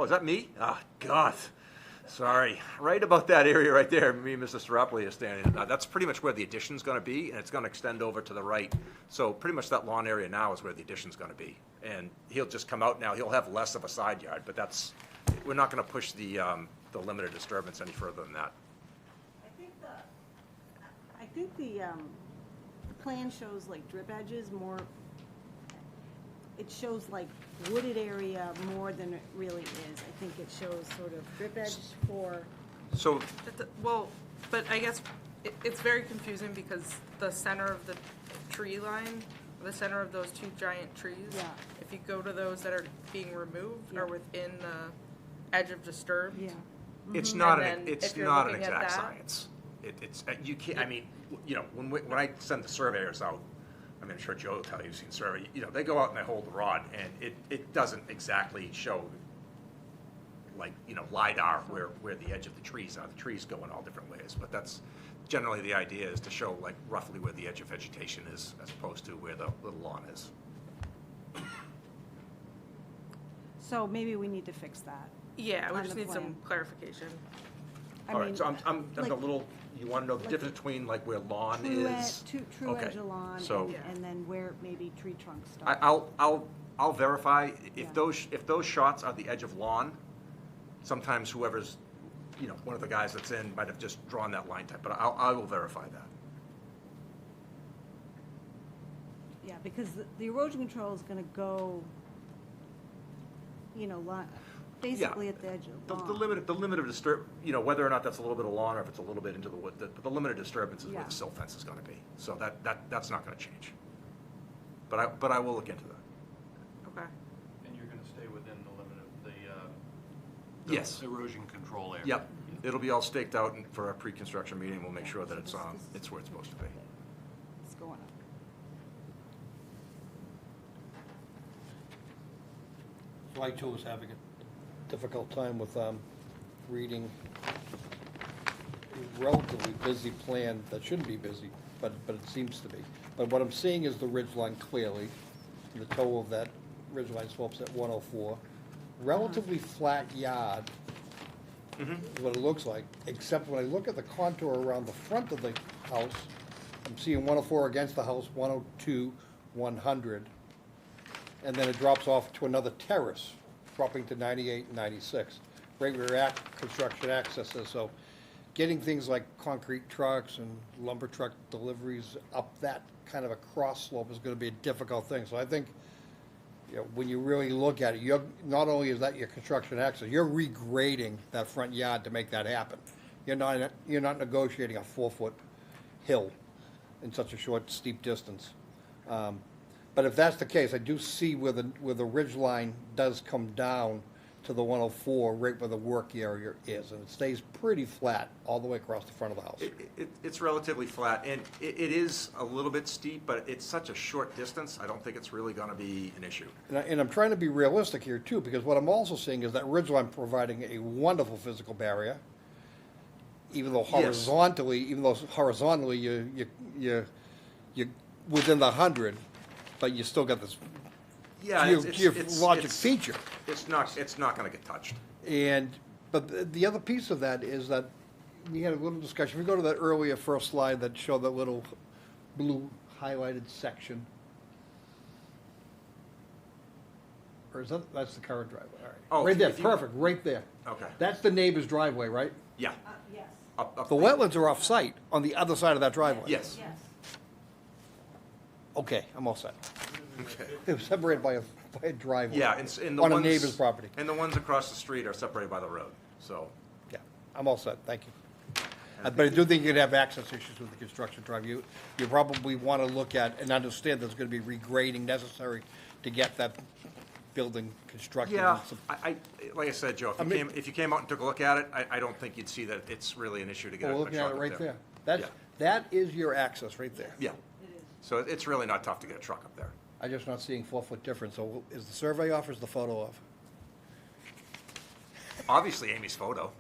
is that me? Ah, God, sorry. Right about that area right there, me and Mr. Staropoulos are standing. That's pretty much where the addition's gonna be, and it's gonna extend over to the right. So pretty much that lawn area now is where the addition's gonna be. And he'll just come out now, he'll have less of a side yard, but that's we're not gonna push the limited disturbance any further than that. I think the plan shows like drip edges more, it shows like wooded area more than it really is. I think it shows sort of drip edge for, So, Well, but I guess it's very confusing because the center of the tree line, the center of those two giant trees, Yeah. if you go to those that are being removed, Yeah. are within the edge of disturbed. yeah. it's not, And then it's if you're not an looking at exact that- science. It's, you can't, I mean, you know, when I send the surveyors out, I mean, I'm sure Joe will tell you, you've seen survey, you know, they go out and they hold the rod, and it doesn't exactly show, like, you know, LiDAR where the edge of the trees are. The trees go in all different ways, but that's generally the idea, is to show like roughly where the edge of vegetation is, as opposed to where the little lawn is. So maybe we need to fix that. Yeah, we On just the need some plan. clarification. I All mean, right, so I'm like- a little, you wanna know the like difference between like where lawn True is? true Okay, edge of lawn, so- and then where maybe tree trunks start. I'll verify, Yeah. if those shots are the edge of lawn, sometimes whoever's, you know, one of the guys that's in might have just drawn that line type, but I will verify that. Yeah, because the erosion control is gonna go, you know, basically at the edge of The lawn. limit of disturb, you know, whether or not that's a little bit of lawn or if it's a little bit into the wood, the limit of disturbance is where Yeah. the silt fence is gonna be. So that's not gonna change. But I will look into that. Okay. And you're gonna stay within the limit of the Yes. erosion control area? Yep, it'll be all staked out and for our pre-construction meeting, we'll make sure that it's where it's supposed to be. It's going up. So I too was having a difficult time with reading a relatively busy plan that shouldn't be busy, but it seems to be. But what I'm seeing is the ridge line clearly. The toe of that ridge line slopes at 104. Relatively flat yard is what it looks like, except when I look at the contour around the front of the house, I'm seeing 104 against the house, 102, 100. And then it drops off to another terrace, dropping to 98 and 96. Right where construction access is, so getting things like concrete trucks and lumber truck deliveries up that kind of a cross slope is gonna be a difficult thing. So I think, you know, when you really look at it, you're, not only is that your construction access, you're regrading that front yard to make that happen. You're not negotiating a 4-foot hill in such a short, steep distance. But if that's the case, I do see where the ridge line does come down to the 104, right where the work area is, and it stays pretty flat all the way across the front of the house. It's relatively flat, and it is a little bit steep, but it's such a short distance, I don't think it's really gonna be an issue. And I'm trying to be realistic here too, because what I'm also seeing is that ridge line providing a wonderful physical barrier, even though Yes. horizontally you're within the 100, but you still got this Yeah, geologic feature. It's not gonna get touched. But the other piece of that is that we had a little discussion. If we go to that earlier first slide that showed that little blue highlighted section. Or is that's the current driveway, all right. Oh, Right there, if you- perfect, right there. Okay. That's the neighbor's driveway, right? Yeah. Yes. Up The wetlands are off-site on the other side of that driveway. Yes. Yes. Okay, I'm all set. Okay. It was separated by a driveway. Yeah, and the On ones. a neighbor's property. And the ones across the street are separated by the road, so. Yeah, I'm all set, thank you. But I do think you're gonna have access issues with the construction drive. You probably wanna look at and understand there's gonna be regrading necessary to get that building constructed. Yeah, and some- like I said, Joe, I mean- if you came out and took a look at it, I don't think you'd see that it's really an issue to get Oh, a we're looking truck at it up right there. there. That is your access right there. Yeah. So it's really not tough to get a truck up there. I'm just not seeing 4-foot difference, so is the survey off or is the photo off? Obviously, Amy's photo.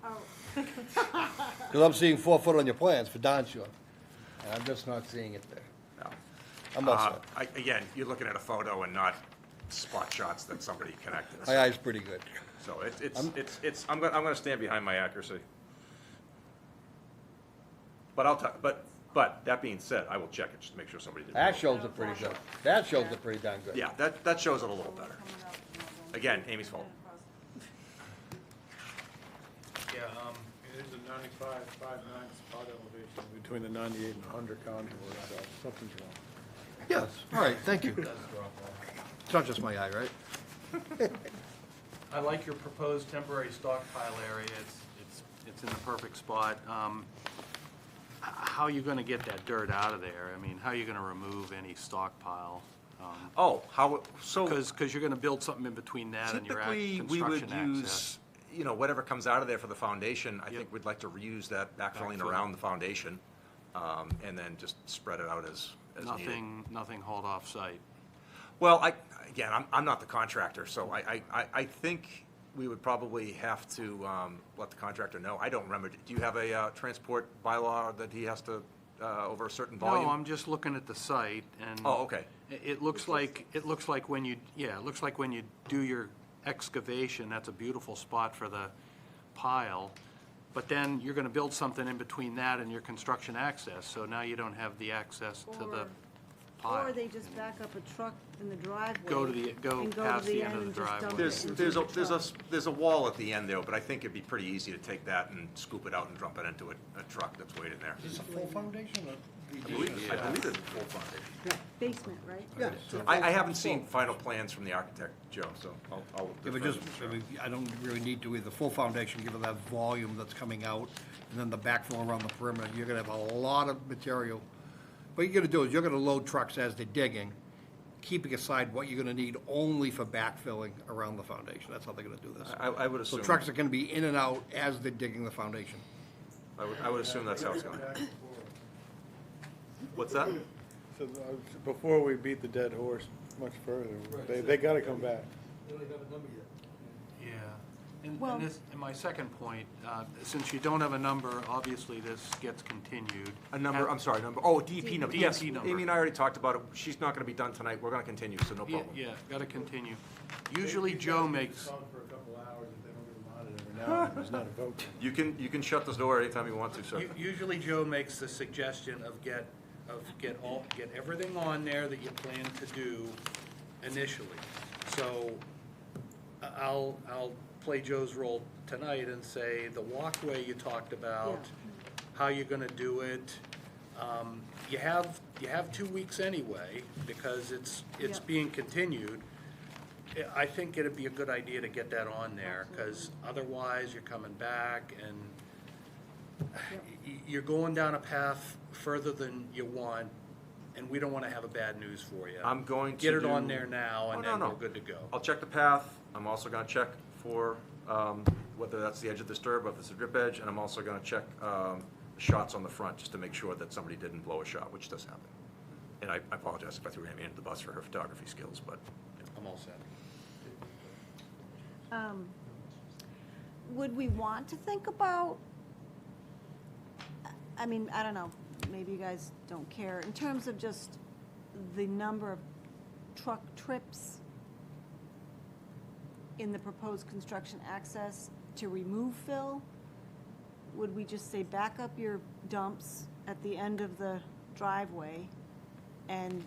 Because I'm seeing 4 foot on your plans for darn sure, and I'm just not seeing it there. No. I'm all set. Again, you're looking at a photo and not spot shots that somebody connected. My eye's pretty good. So I'm gonna stand behind my accuracy. But that being said, I will check it just to make sure somebody did. That shows it pretty good. That shows it pretty darn good. Yeah, that shows it a little better. Again, Amy's fault. It is a 95.59 spot elevation between the 98 and 100 contour, so something's wrong. Yes, all right, thank you. It's not just my eye, right? I like your proposed temporary stockpile area. It's in the perfect spot. How are you gonna get that dirt out of there? I mean, how are you gonna remove any stockpile? Oh, so Because you're gonna build something in between that and your typically, we would construction access. use, whatever comes out of there for the foundation, I think we'd like to reuse that backfilling Backfill. around the foundation, and then just spread it out as needed. Nothing hauled off site. Well, again, I'm not the contractor, so I think we would probably have to let the contractor know. I don't remember, do you have a transport bylaw that he has to, over a certain volume? No, I'm just looking at the site and. Oh, okay. It looks like when you do your excavation, that's a beautiful spot for the pile. But then you're gonna build something in between that and your construction access, so now you don't have the access to the pile. Or they just back up a truck in the driveway. Go and past the end of and the just dump driveway. it into the truck. There's a wall at the end there, but I think it'd be pretty easy to take that and scoop it out and dump it into a truck that's waiting there. Is this a full foundation or? I believe it's full foundation. Basement, right? Yeah. I haven't seen final plans from the architect, Joe, so I'll Yeah, but defer just, to Mr. I mean, I don't really need to either full foundation, given that volume that's coming out, and then the backfill around the perimeter, you're gonna have a lot of material. What you're gonna do is you're gonna load trucks as they're digging, keeping aside what you're gonna need only for backfilling around the foundation. That's how they're gonna do this. I would So assume. trucks are gonna be in and out as they're digging the foundation. I would assume that's how it's going. What's that? So before we beat the dead horse much further, they gotta come back. They don't even have a number yet. Yeah. Well- And my second point, since you don't have a number, obviously this gets continued. A number, I'm sorry, DEP number. Yes, DEP number. Amy and I already talked about it. She's not gonna be done tonight. We're gonna continue, so no Yeah, problem. yeah, gotta continue. Usually Joe makes, Talk for a couple hours if they don't get reminded every now and then, there's not a vote. You can shut this door anytime you want to, sir. usually Joe makes the suggestion of get everything on there that you plan to do initially. So I'll play Joe's role tonight and say the walkway you talked about, how you're gonna do it. You have 2 weeks anyway, because it's Yeah. being continued. I think it'd be a good idea to get that on there, because otherwise you're coming back and you're going down a path further than you want, and we don't want to have a bad news for you. I'm going to Get it do- on there now, and Oh, then no. we're good to go. I'll check the path. I'm also gonna check for, whether that's the edge of the disturb, or if it's a drip edge, and I'm also gonna check, shots on the front, just to make sure that somebody didn't blow a shot, which does happen. And I apologize if I threw Amy into the bus for her photography skills, but, I'm all set. Would we want to think about, I mean, I don't know, maybe you guys don't care, in terms of just the number of truck trips in the proposed construction access to remove fill? Would we just say back up your dumps at the end of the driveway and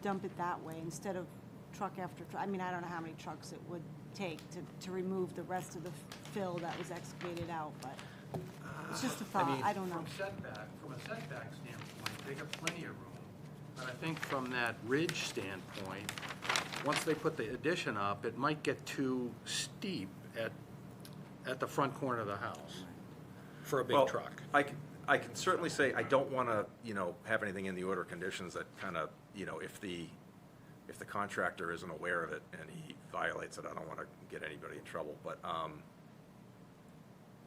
dump it that way instead of truck after truck? I mean, I don't know how many trucks it would take to remove the rest of the fill that was excavated out, but it's just a thought, I don't know. From a setback standpoint, they got plenty of room. But I think from that ridge standpoint, once they put the addition up, it might get too steep at the front corner of the house for a big well, truck. I can certainly say, I don't wanna, have anything in the order of conditions that kinda, if the contractor isn't aware of it and he violates it, I don't wanna get anybody in trouble, but,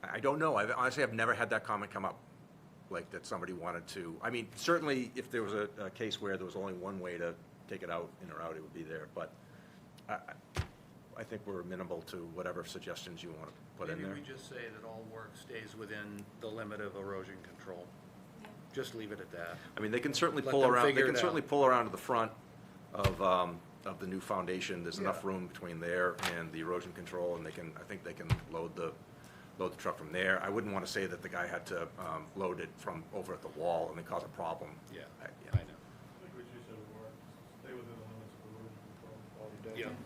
I don't know. Honestly, I've never had that comment come up, like that somebody wanted to. I mean, certainly if there was a case where there was only one way to take it out, in or out, it would be there. But I think we're amenable to whatever suggestions you want to put in Maybe there. we just say that all work stays within the limit of erosion control. Just leave it at that. I mean, they can certainly Let pull them around, they figure can it certainly out. pull around to the front of the new foundation. There's enough room between there and the erosion control, and I think they can load the truck from there. I wouldn't want to say that the guy had to load it from over at the wall and then cause a problem. Yeah, I- I know. I think what you said would work, stay within the limits of erosion control while you're Yeah. digging.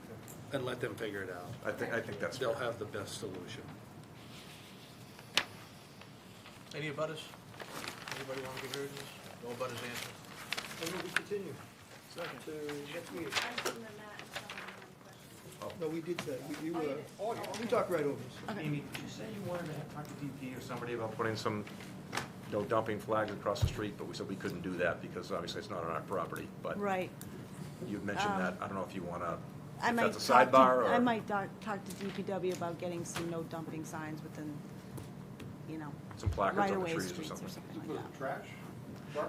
And let them figure it out. I think that's. They'll have the best solution. Any abutters? Anybody want to get heard in this? No abutters answer? And we continue to next meeting. No, we did that. You talked right over us. Amy, did you say you wanted to talk to DP or somebody about putting some, no dumping flags across the street, but we said we couldn't do that because obviously it's not on our property, but Right. you've mentioned that. I don't know if you want to, I if might that's a talk to- sidebar or. I might talk to DPW about getting some no dumping signs within, you know, Some placards on the right-of-way trees or streets or something. something like that. Trash?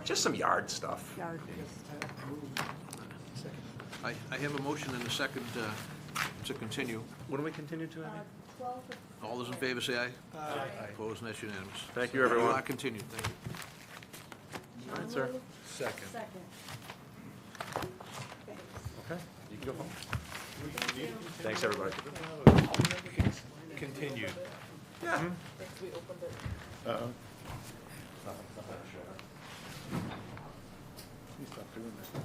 Just some yard stuff. Yard. Second. I have a motion and a second to continue. When do we continue to, Amy? All those in favor say aye. Aye. Opposed, and that's unanimous. Thank you, everyone. We are continued, thank you. All right, sir. Second. Second. Okay, you can go home. Thanks, everybody. Continued. Yeah. Uh-oh. Please stop doing that.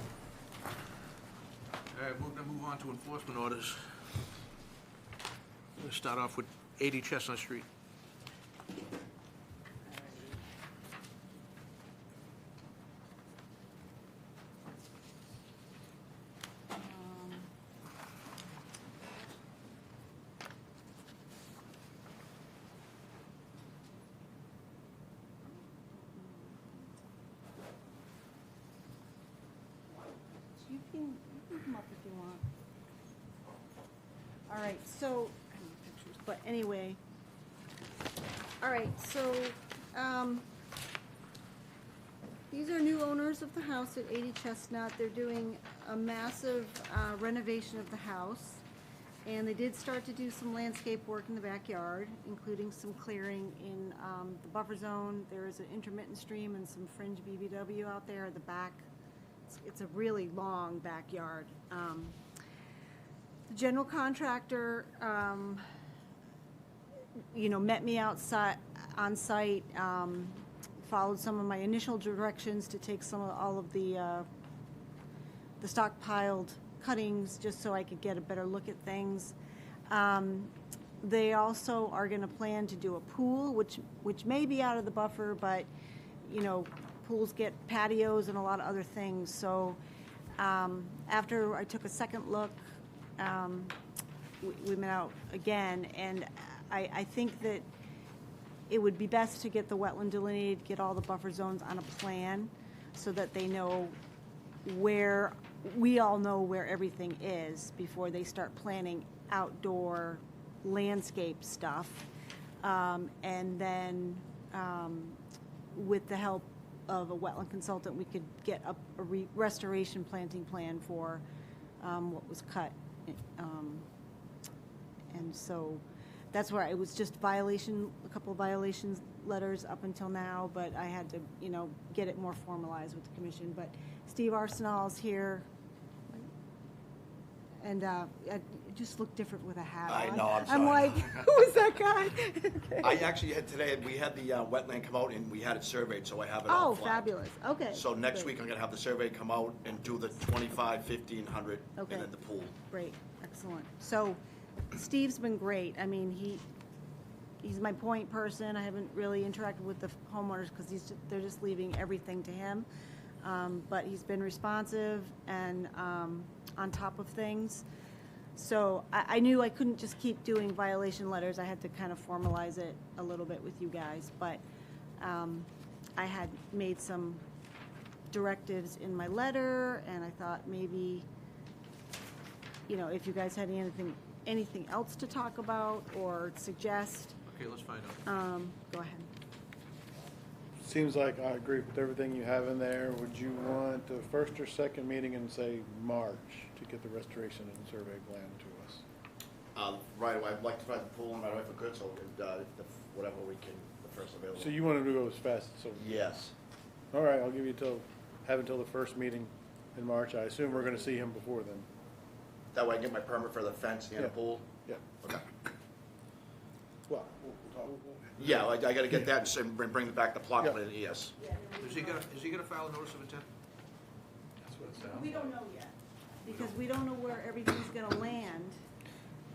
All right, we're going to move on to enforcement orders. We'll start off with 80 Chestnut Street. You can come up if you want. All right, so, I don't have pictures, but anyway. All right, so, these are new owners of the house at 80 Chestnut. They're doing a massive renovation of the house. And they did start to do some landscape work in the backyard, including some clearing in the buffer zone. There is an intermittent stream and some fringe BBW out there at the back. It's a really long backyard. The general contractor, met me outside, on site, followed some of my initial directions to take all of the stockpiled cuttings just so I could get a better look at things. They also are going to plan to do a pool, which may be out of the buffer, but pools get patios and a lot of other things. So after I took a second look, we went out again, and I think that it would be best to get the wetland delineated, get all the buffer zones on a plan so that they know where, we all know where everything is before they start planning outdoor landscape stuff. And then with the help of a wetland consultant, we could get a restoration planting plan for what was cut. And so that's where it was just a couple of violations letters up until now, but I had to, get it more formalized with the commission. But Steve Arsenal's here, and it just looked different with a hat on. I know, I'm I'm sorry. like, who is that guy? Okay. I actually had today, we had the wetland come out and we had it surveyed, so I have it all Oh, flagged. fabulous, okay. So next Great. week, I'm gonna have the survey come out and do the 25, 1,500, Okay. and then the pool. Great, excellent. So Steve's been great. I mean, he's my point person. I haven't really interacted with the homeowners because they're just leaving everything to him. But he's been responsive and on top of things. So I knew I couldn't just keep doing violation letters. I had to kind of formalize it a little bit with you guys. But I had made some directives in my letter, and I thought maybe, if you guys had anything else to talk about or suggest, Okay, let's find out. go ahead. Seems like I agree with everything you have in there. Would you want the first or second meeting in, say, March to get the restoration and survey plan to us? Right away, I'd like to try the pool and right away for good, so whatever we can, the first available. So you want him to go as fast, so, Yes. all right, I'll give you until the first meeting in March. I assume we're gonna see him before then. That way I get my permit for the fence and the Yeah. pool? Yeah. Okay. Well, Yeah, I gotta get that and bring back the plot plan, yes. Is he gonna file a notice of intent? That's what it sounds We don't know yet, because we don't know where everything's gonna land.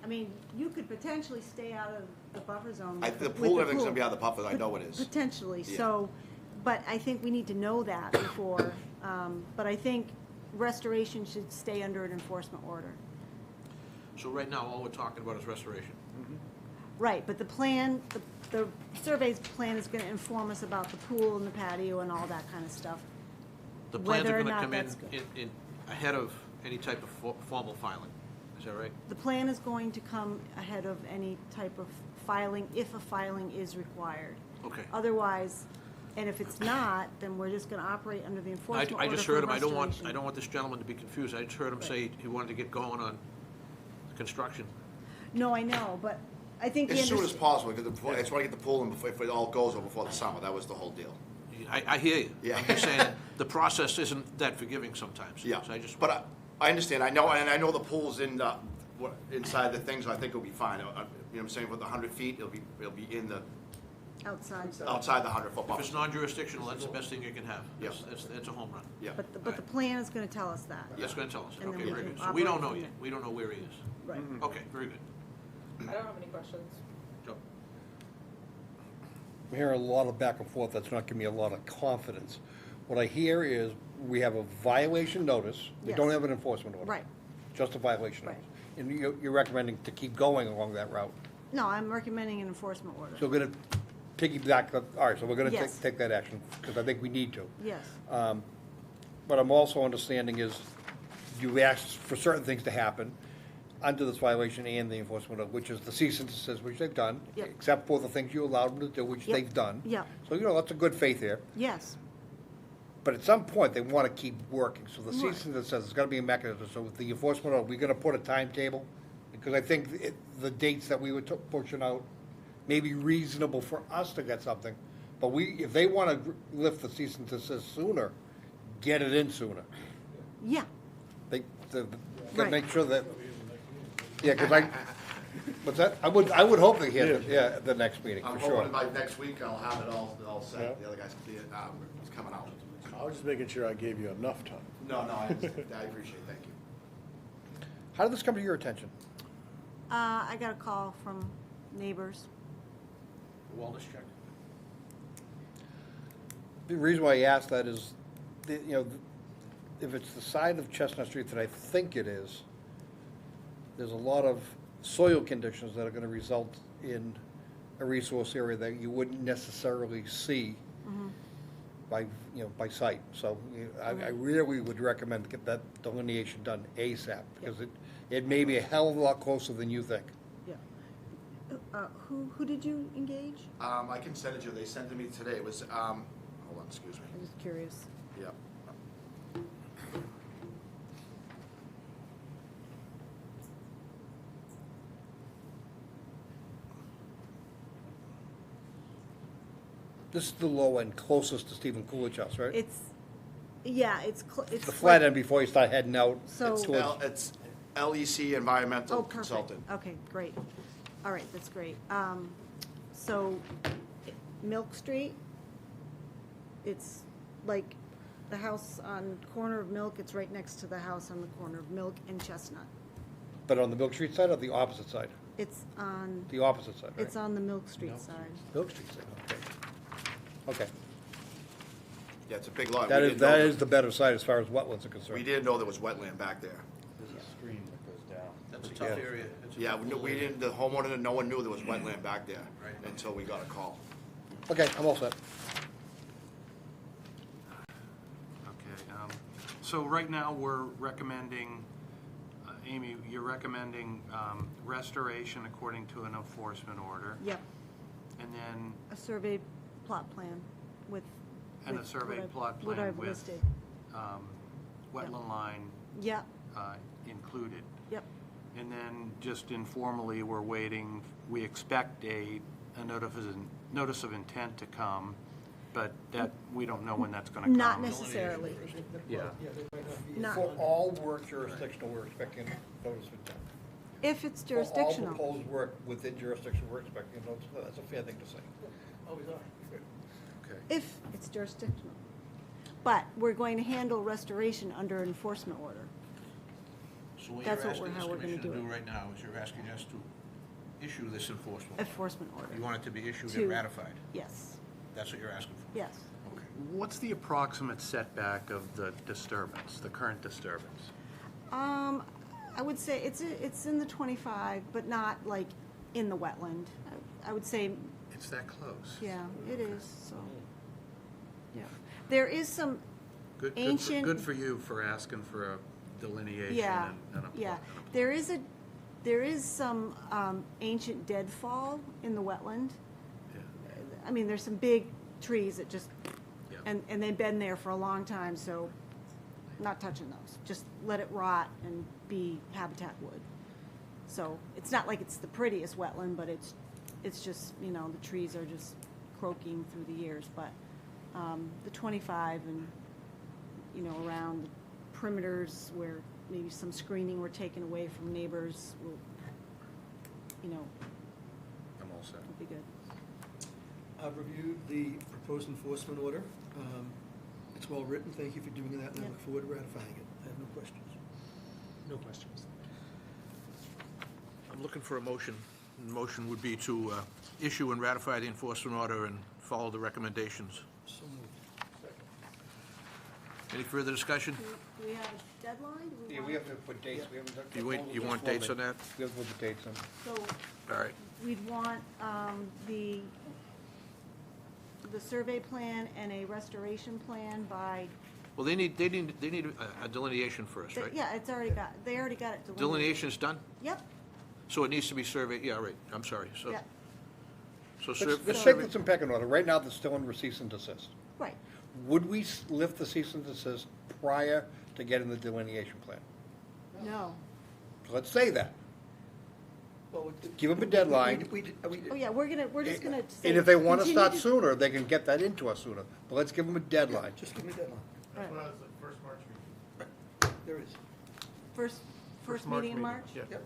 I mean, you could potentially stay out of the buffer zone. The with pool, the everything's gonna pool. be out of the buffer, I know it is. Potentially, Yeah. so, but I think we need to know that before, but I think restoration should stay under an enforcement order. So right now, all we're talking about is restoration. Right, but the plan, the survey's plan is gonna inform us about the pool and the patio and all that kind of stuff. The plans Whether are or gonna not come in, that's good. ahead of any type of formal filing, is that right? The plan is going to come ahead of any type of filing, if a filing is required. Okay. Otherwise, and if it's not, then we're just gonna operate under the enforcement order I just for heard him, I don't restoration. want this gentleman to be confused, I just heard him say he wanted to get going on construction. No, I know, but I think the As soon as underst- possible, because I just wanna get the pool in before, if it all goes over before the summer, that was the whole deal. I hear you. Yeah. I'm just saying, the process isn't that forgiving sometimes. Yeah, So I just, but I understand, I know, and I know the pool's in, inside the thing, so I think it'll be fine. You know what I'm saying, with the 100 feet, it'll be in the, outside. outside the 100-foot if buffer. it's non-jurisdictional, that's the best thing you can have. Yeah. That's a home run. Yeah, But the plan is gonna tell us that. That's gonna tell us, And then okay, we very can good. So we don't operate know from yet, there. we don't know where he is. Right. Okay, very good. I don't have any questions. Joe? I'm hearing a lot of back and forth, that's not giving me a lot of confidence. What I hear is, we have a violation notice, we don't Yes. have an enforcement order. Right. Just a violation Right. notice. And you're recommending to keep going along that route. No, I'm recommending an enforcement order. So we're gonna piggyback, all right, so we're gonna Yes. take that action, because I think we need to. Yes, But I'm also understanding is, you asked for certain things to happen under this violation and the enforcement of, which is the cease and desist, which they've done. Yep. Except for the things you allowed them to do, which Yep. they've done. Yep. So, that's a good faith here. yes, But at some point, they want to keep working, so the Right. cease and desist, there's gotta be a mechanism, so with the enforcement, are we gonna put a timetable? Because I think the dates that we were pushing out may be reasonable for us to get something, but if they wanna lift the cease and desist sooner, get it in sooner. yeah, They gotta Right. make sure that, what's that? I would hope they hit it, the next meeting, I'm for sure. hoping by next week I'll have it all set. Yeah. The other guys, it's coming out. I was just making sure I gave you enough time. No, I understand. I appreciate it, thank you. How did this come to your attention? I got a call from neighbors. Wellness check. The reason why I asked that is, if it's the side of Chestnut Street that I think it is, there's a lot of soil conditions that are gonna result in a resource area that you wouldn't necessarily see by sight. So I really would recommend to get that delineation done ASAP, because it may be a hell of a lot closer than you think. Yeah. Who did you engage? I can send it to you. They sent it to me today. It was, hold on, excuse me. I'm just curious. Yeah. This is the low end, closest to Stephen Coolidge House, right? It's, yeah, it's. The flat end before you start heading out. So- It's towards- It's LEC Environmental Oh, perfect. Consultant. Okay, great. All right, that's great. So, Milk Street, it's like the house on corner of Milk, it's right next to the house on the corner of Milk and Chestnut. But on the Milk Street side or the opposite side? It's on, The opposite side, right? it's on the Milk Street side. Milk Street side, okay. Okay. Yeah, it's a big lot. That We is, didn't know that that- is the better side as far as wetlands are We concerned. didn't know there was wetland back there. There's a stream that goes down. That's a tough Yeah. area. It's a Yeah, tough we area. didn't, the homeowner, no one knew there was wetland back there Right. until we got a call. Okay, I'm all set. Okay, so right now, we're recommending, Amy, you're recommending restoration according to an enforcement order, Yep, and then, a survey plot plan with. and a with survey what I've- plot What plan I've with listed. wetland line Yep, included. yep, And then, just informally, we're waiting, we expect a notice of intent to come, but that, we don't know when that's gonna come. not necessarily, Yeah. not, For all work jurisdictional, we're expecting notice of intent. if it's For all jurisdictional. proposed work within jurisdiction, we're expecting a notice, that's a fair thing to say. Okay. If it's jurisdictional. But we're going to handle restoration under enforcement order. So what That's you're what asking this how we're gonna commission to do do it. right now is you're asking us to issue this enforcement. Enforcement order. You want it to be issued To- and ratified. Yes, That's what you're asking for. yes. Okay. What's the approximate setback of the disturbance, the current disturbance? I would say it's in the 25, but not like in the wetland. I would say, It's that close. yeah, it is, so, yeah. There is some ancient. Good for you for asking for a delineation Yeah, and a. yeah. and a- There is some ancient deadfall in the wetland. Yeah. I mean, there's some big trees that just, Yeah. and they've been there for a long time, so not touching those. Just let it rot and be habitat wood. So it's not like it's the prettiest wetland, but it's just, you know, the trees are just croaking through the years. But the 25 and, you know, around the perimeters where maybe some screening were taken away from neighbors will, you know, I'm all set. will be good. I've reviewed the proposed enforcement order. It's well written, thank you for doing that, and I Yeah. look forward to ratifying it. I have no questions. No questions. I'm looking for a motion. The motion would be to issue and ratify the enforcement order and follow the recommendations. So moved. Any further discussion? Do we have a deadline? Do Yeah, we have to put dates, we haven't done. You want dates on that? We have to put the dates on. So All right. we'd want the survey plan and a restoration plan by, Well, they need a delineation first, right? yeah, they already got it delineated. Delineation's done? Yep, So it needs to be surveyed, yeah, right, I'm sorry, so. yeah, So Let's survey, take this in pecking order. Right now, they're still under cease and desist. right. Would we lift the cease and desist prior to getting the delineation plan? No. Let's say that. Well, Give them a deadline. Oh, yeah, we're just gonna say. And if they want to continue start sooner, they can get that into us sooner. But let's give them a deadline. Just give me a deadline. Right. There is. First meeting in March? Yep.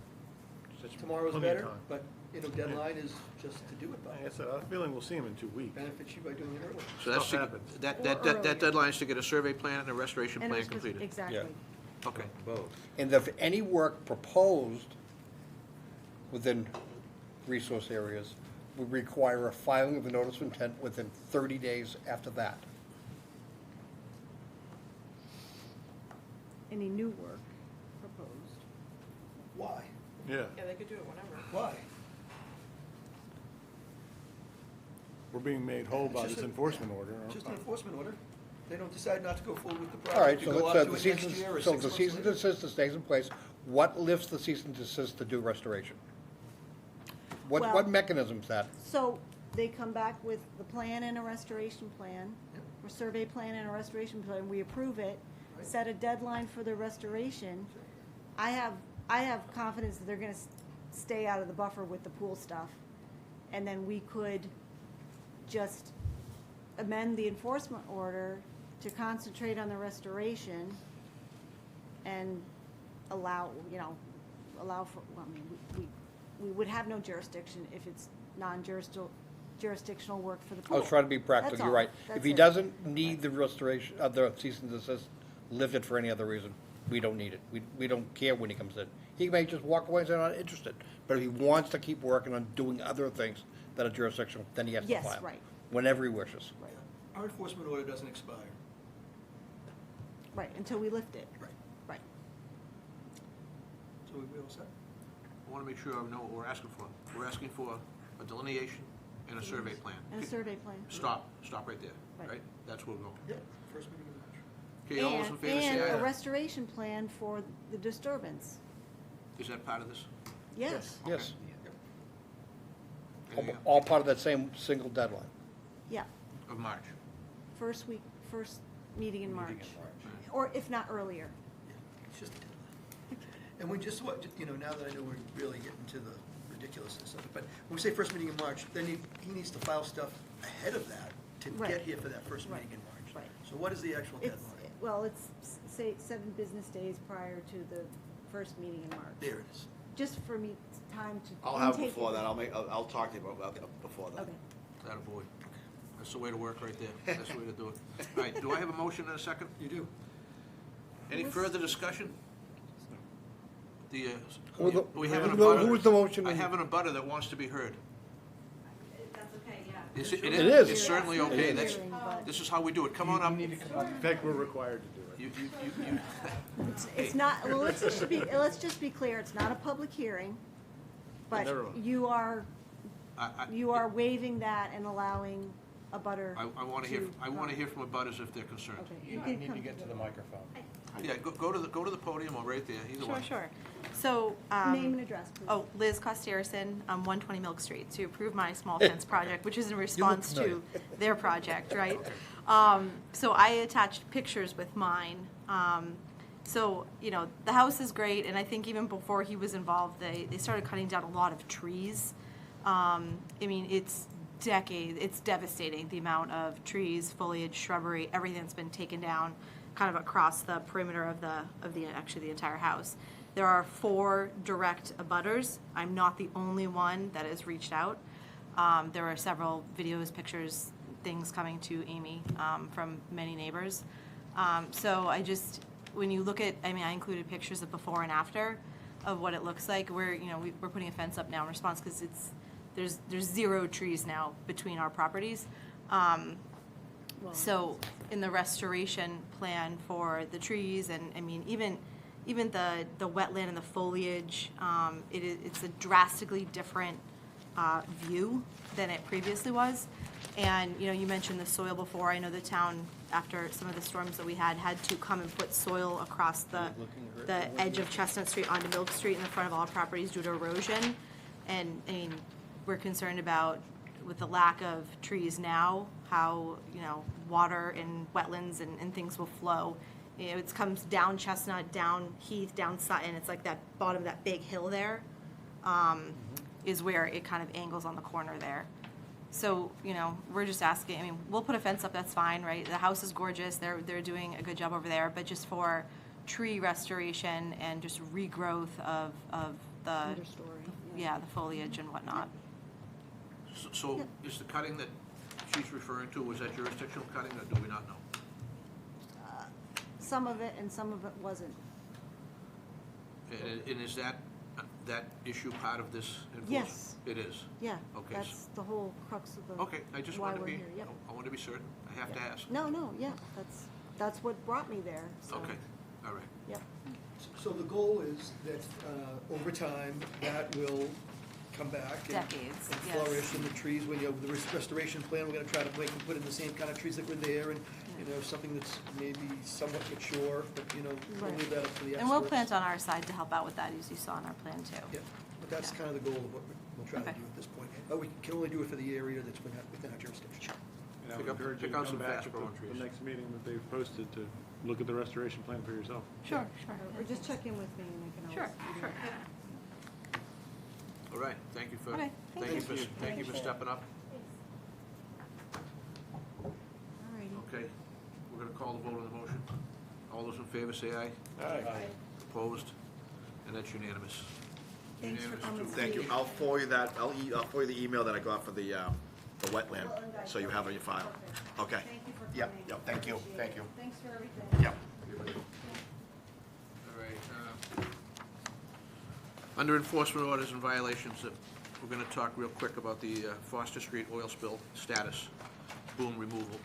Tomorrow's Plenty of better, time. but, you know, deadline is just to do it by. I guess I have a feeling we'll see him in 2 weeks. Benefits you by doing it early. so that's, Stuff happens. that Or earlier. deadline's to get a survey plan and a restoration And plan it's just- completed? Exactly. Okay. And if any work proposed within resource areas would require a filing of the notice of intent within 30 days after that. Any new work proposed? Why? Yeah. Yeah, they could do it whenever. Why? We're being made whole by this enforcement order. Just an enforcement order. They don't decide not to go forward with the All right, project. so You go let's, out to the it cease next and, year or so 6 the months cease and later. desist stays in place. What lifts the cease and desist to do restoration? What Well- mechanism's that? So they come back with the plan and a restoration plan, or survey plan and a restoration plan, we approve it, Right. set a deadline for the restoration. I have confidence that they're gonna stay out of the buffer with the pool stuff. And then we could just amend the enforcement order to concentrate on the restoration and allow, allow for, well, I mean, we would have no jurisdiction if it's non-jurisdictional work for the I pool. was trying to be practical, That's you're all. right. If That's he it. doesn't need the restoration of the cease and desist lifted for any other reason, we don't need it. We don't care when he comes in. He may just walk away and say, I'm not interested. But if he wants to keep working on doing other things that are jurisdictional, then he has to Yes, file. right. Whenever he wishes. Right, Our enforcement order doesn't expire. right, until we lift it. Right. Right. So we all set? I want to make sure I know what we're asking for. We're asking for a delineation and a survey plan. And a survey plan. Stop right there, Right. right? That's where we're going. Yep, first meeting in March. Okay, all those in favor say And a aye. restoration plan for the disturbance. Is that part of this? Yes, Yes. Anything else? All part of that same single deadline. yeah, Of March. first meeting in March. Or if not earlier. Yeah, it's just a deadline. And we just, now that I know we're really getting to the ridiculousness of it, but when we say first meeting in March, then he needs to file stuff ahead of that to Right. get here for that first Right. meeting in March. Right. So what is the actual It's, deadline? well, it's, say, 7 business days prior to the first meeting in March. There it is. Just for me, time to. I'll have it intake before it. that, I'll talk to you about that before that. Okay. That boy. That's the way to work right there. That's the way to do it. All right, do I have a motion in a second? You do. Any further discussion? the, Who the- we have an who- abutter. who was the motion? I have an abutter that wants to be heard. That's okay, yeah. It is. It's certainly okay. That's, Hearing, but- this is how we do it. Come on up. In fact, we're required to do it. You, It's not, well, let's just be clear, it's not a public hearing, but Never mind. you are I waiving that and allowing a butter. want to hear from abutters if they're concerned. Okay, You can need to come- get to the microphone. Yeah, go to the podium or right there, either Sure, one. sure. So, Name and address, please. oh, Liz Costierson, 120 Milk Street, to approve my small fence project, which is in response to their project, right? So I attached pictures with mine. So, you know, the house is great, and I think even before he was involved, they started cutting down a lot of trees. I mean, it's devastating, the amount of trees, foliage, shrubbery, everything that's been taken down kind of across the perimeter of actually the entire house. There are 4 direct abutters. I'm not the only one that has reached out. There are several videos, pictures, things coming to Amy from many neighbors. So when you look at, I mean, I included pictures of before and after of what it looks like. We're putting a fence up now in response because there's 0 trees now between our properties. So in the restoration plan for the trees and, I mean, even the wetland and the foliage, it's a drastically different view than it previously was. And, you know, you mentioned the soil before. I know the town, after some of the storms that we had to come and put soil across the edge of Chestnut Street onto Milk Street in the front of all properties due to erosion. And, I mean, we're concerned about, with the lack of trees now, how, you know, water and wetlands and things will flow. You know, it comes down Chestnut, down Heath, down Sutton. It's like that bottom of that big hill there, is where it kind of angles on the corner there. So, you know, we're just asking, I mean, we'll put a fence up, that's fine, right? The house is gorgeous, they're doing a good job over there, but just for tree restoration and just regrowth of the, Understory, yeah, the foliage and whatnot. So is the cutting that she's referring to, was that jurisdictional cutting, or do we not know? Some of it and some of it wasn't. And is that issue part of this enforcement? Yes. It is? Yeah, Okay, that's the whole crux of the. Okay, I just why wanted to we're be, here, yep. I wanted to be certain. I have to ask. No, yeah, that's what brought me there, so. Okay, all right. Yep. So the goal is that over time, that will come back. Decades, And yes. flourish, and the trees, when you have the restoration plan, we're gonna try to make and put in the same kind of trees that were there, and, you know, something that's maybe somewhat mature, but, you know, we'll leave that up to the experts. And we'll plant on our side to help out with that, as you saw in our plan too. Yeah, but that's kind of the goal of what we'll try to Okay. do at this point. But we can only do it for the area that's within our jurisdiction. Sure. And I Pick would up- encourage you pick to out come some back fast at growing trees. the next meeting that they've posted to look at the restoration plan for yourself. Sure, sure. Or just check in with me and I can always. Sure, sure. All right, thank you for, Okay, thank you for stepping up. Alrighty. Okay, we're gonna call the vote on the motion. All those in favor say aye. Aye. Opposed? And that's unanimous. Thanks for Unanimous coming. too. Thank you. I'll forward you that, I'll forward you the email that I got for the wetland, so you have it in your file. Okay. Thank you for Yep, coming. yep, thank you, Appreciate thank it. you. Thanks for everything. Yep. All right. Under enforcement orders and violations, we're gonna talk real quick about the Foster Street oil spill status, boom removal.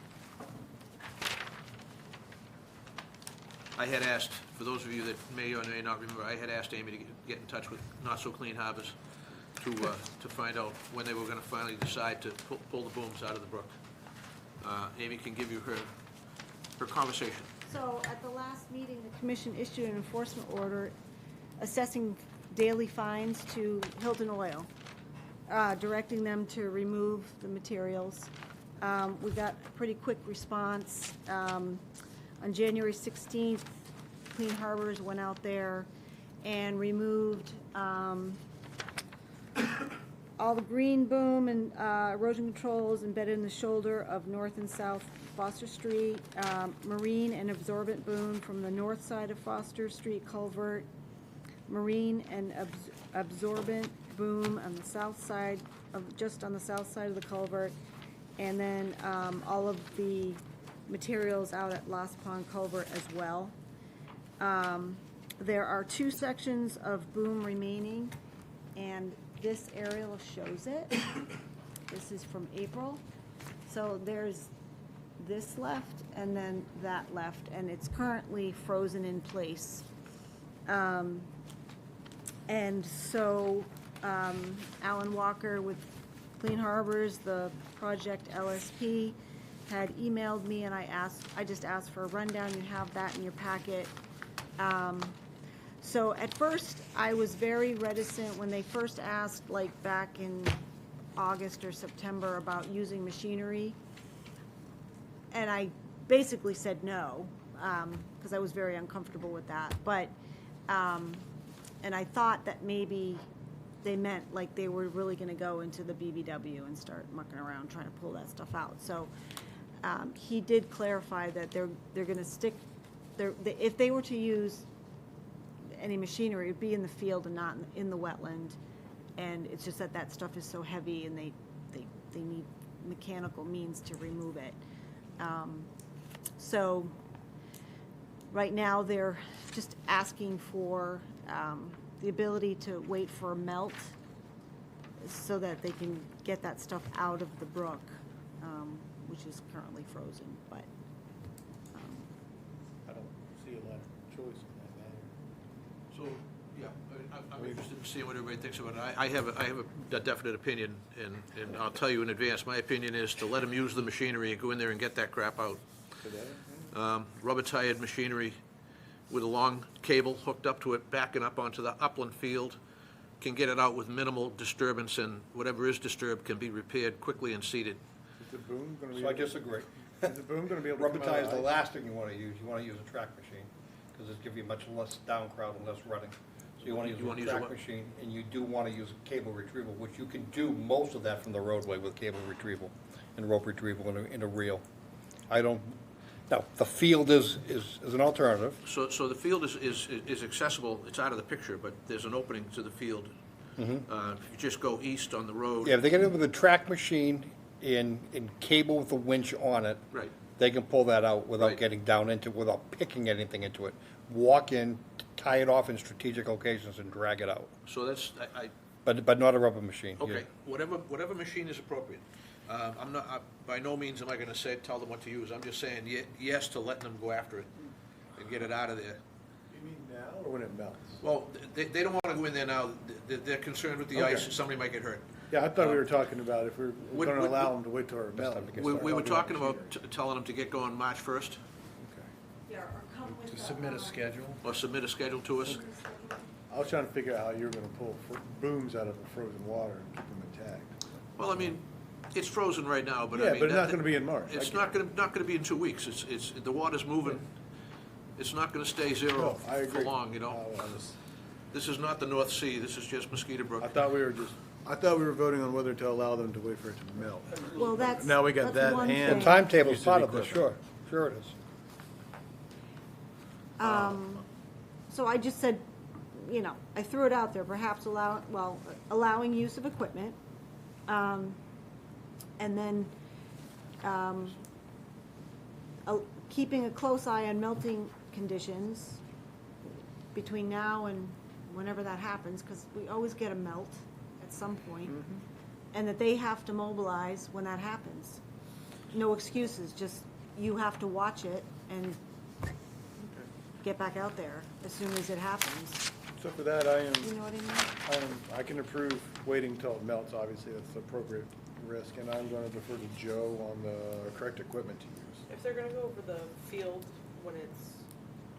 I had asked, for those of you that may or may not remember, I had asked Amy to get in touch with Not So Clean Harbors to find out when they were gonna finally decide to pull the booms out of the brook. Amy can give you her conversation. So at the last meeting, the commission issued an enforcement order assessing daily fines to Hilton Oil, directing them to remove the materials. We got a pretty quick response. On January 16th, Clean Harbors went out there and removed all the green boom and erosion controls embedded in the shoulder of North and South Foster Street, marine and absorbent boom from the north side of Foster Street culvert, marine and absorbent boom on the south side just on the south side of the culvert, and then all of the materials out at Lost Pond Culvert as well. There are 2 sections of boom remaining, and this aerial shows it. This is from April. So there's this left and then that left, and it's currently frozen in place. And so Alan Walker with Clean Harbors, the project LSP, had emailed me, and I just asked for a rundown. You have that in your packet. So at first, I was very reticent when they first asked, like back in August or September, about using machinery. And I basically said no, because I was very uncomfortable with that. But, and I thought that maybe they meant like they were really gonna go into the BBW and start mucking around trying to pull that stuff out. So he did clarify that they're gonna stick, if they were to use any machinery, it would be in the field and not in the wetland. And it's just that that stuff is so heavy, and they need mechanical means to remove it. So right now, they're just asking for the ability to wait for a melt so that they can get that stuff out of the brook, which is currently frozen, but. I don't see a lot of choice in that matter. So, yeah, I'm interested in seeing what everybody thinks about it. I have a definite opinion, and I'll tell you in advance, my opinion is to let them use the machinery and go in there and get that crap out. Rubber-tired machinery with a long cable hooked up to it, backing up onto the upland field, can get it out with minimal disturbance, and whatever is disturbed can be repaired quickly and seeded. Is the boom gonna be? So I disagree. Is the boom gonna be able to Rubber come out tie is the of last thing you want to use. You want to use a track machine, because it gives you much less down crowd and less running. So you want to use a track machine, and you do want to use a cable retrieval, which you can do most of that from the roadway with cable retrieval and rope retrieval in a reel. I don't, now, the field is an alternative. So the field is accessible, it's out of the picture, but there's an opening to the field. If you just go east on the road. Yeah, if they get it with a track machine in cable with a winch on it. Right. They can pull that out without Right. getting down into it, without picking anything into it. Walk in, tie it off in strategic locations and drag it out. So that's, But not a rubber machine. okay, whatever machine is appropriate. I'm not, by no means am I gonna tell them what to use. I'm just saying yes to letting them go after it and get it out of there. You mean now or when it melts? Well, they don't wanna go in there now. They're concerned with the Okay. ice, somebody might get hurt. Yeah, I thought we were talking about if we're Would- gonna would- allow them to wait till it melts. We were talking about telling them to get going March 1st, To submit a schedule. or submit a schedule to us. I was trying to figure out how you were gonna pull booms out of the frozen water and keep them intact. Well, I mean, it's frozen right now, but I Yeah, mean. but it's not gonna be in March. I It's get not gonna be in 2 weeks. The water's moving. It's not gonna stay zero No, I for agree. long, you know? This is not the North Sea, this is just Mosquito Brook. I thought we were voting on whether to allow them to wait for it to melt. Well, that's. Now we got that's that one and- The thing. timetable's Needs to part be of this, quicker. sure it is. So I just said, I threw it out there, perhaps allowing use of equipment. And then keeping a close eye on melting conditions between now and whenever that happens, because we always get a melt at some point. And that they have to mobilize when that happens. No excuses, just you have to watch it and get back out there as soon as it happens. So for that, I am. You know what I mean? I can approve waiting till it melts, obviously, that's the appropriate risk, and I'm gonna defer to Joe on the correct equipment to use. If they're gonna go over the field when it's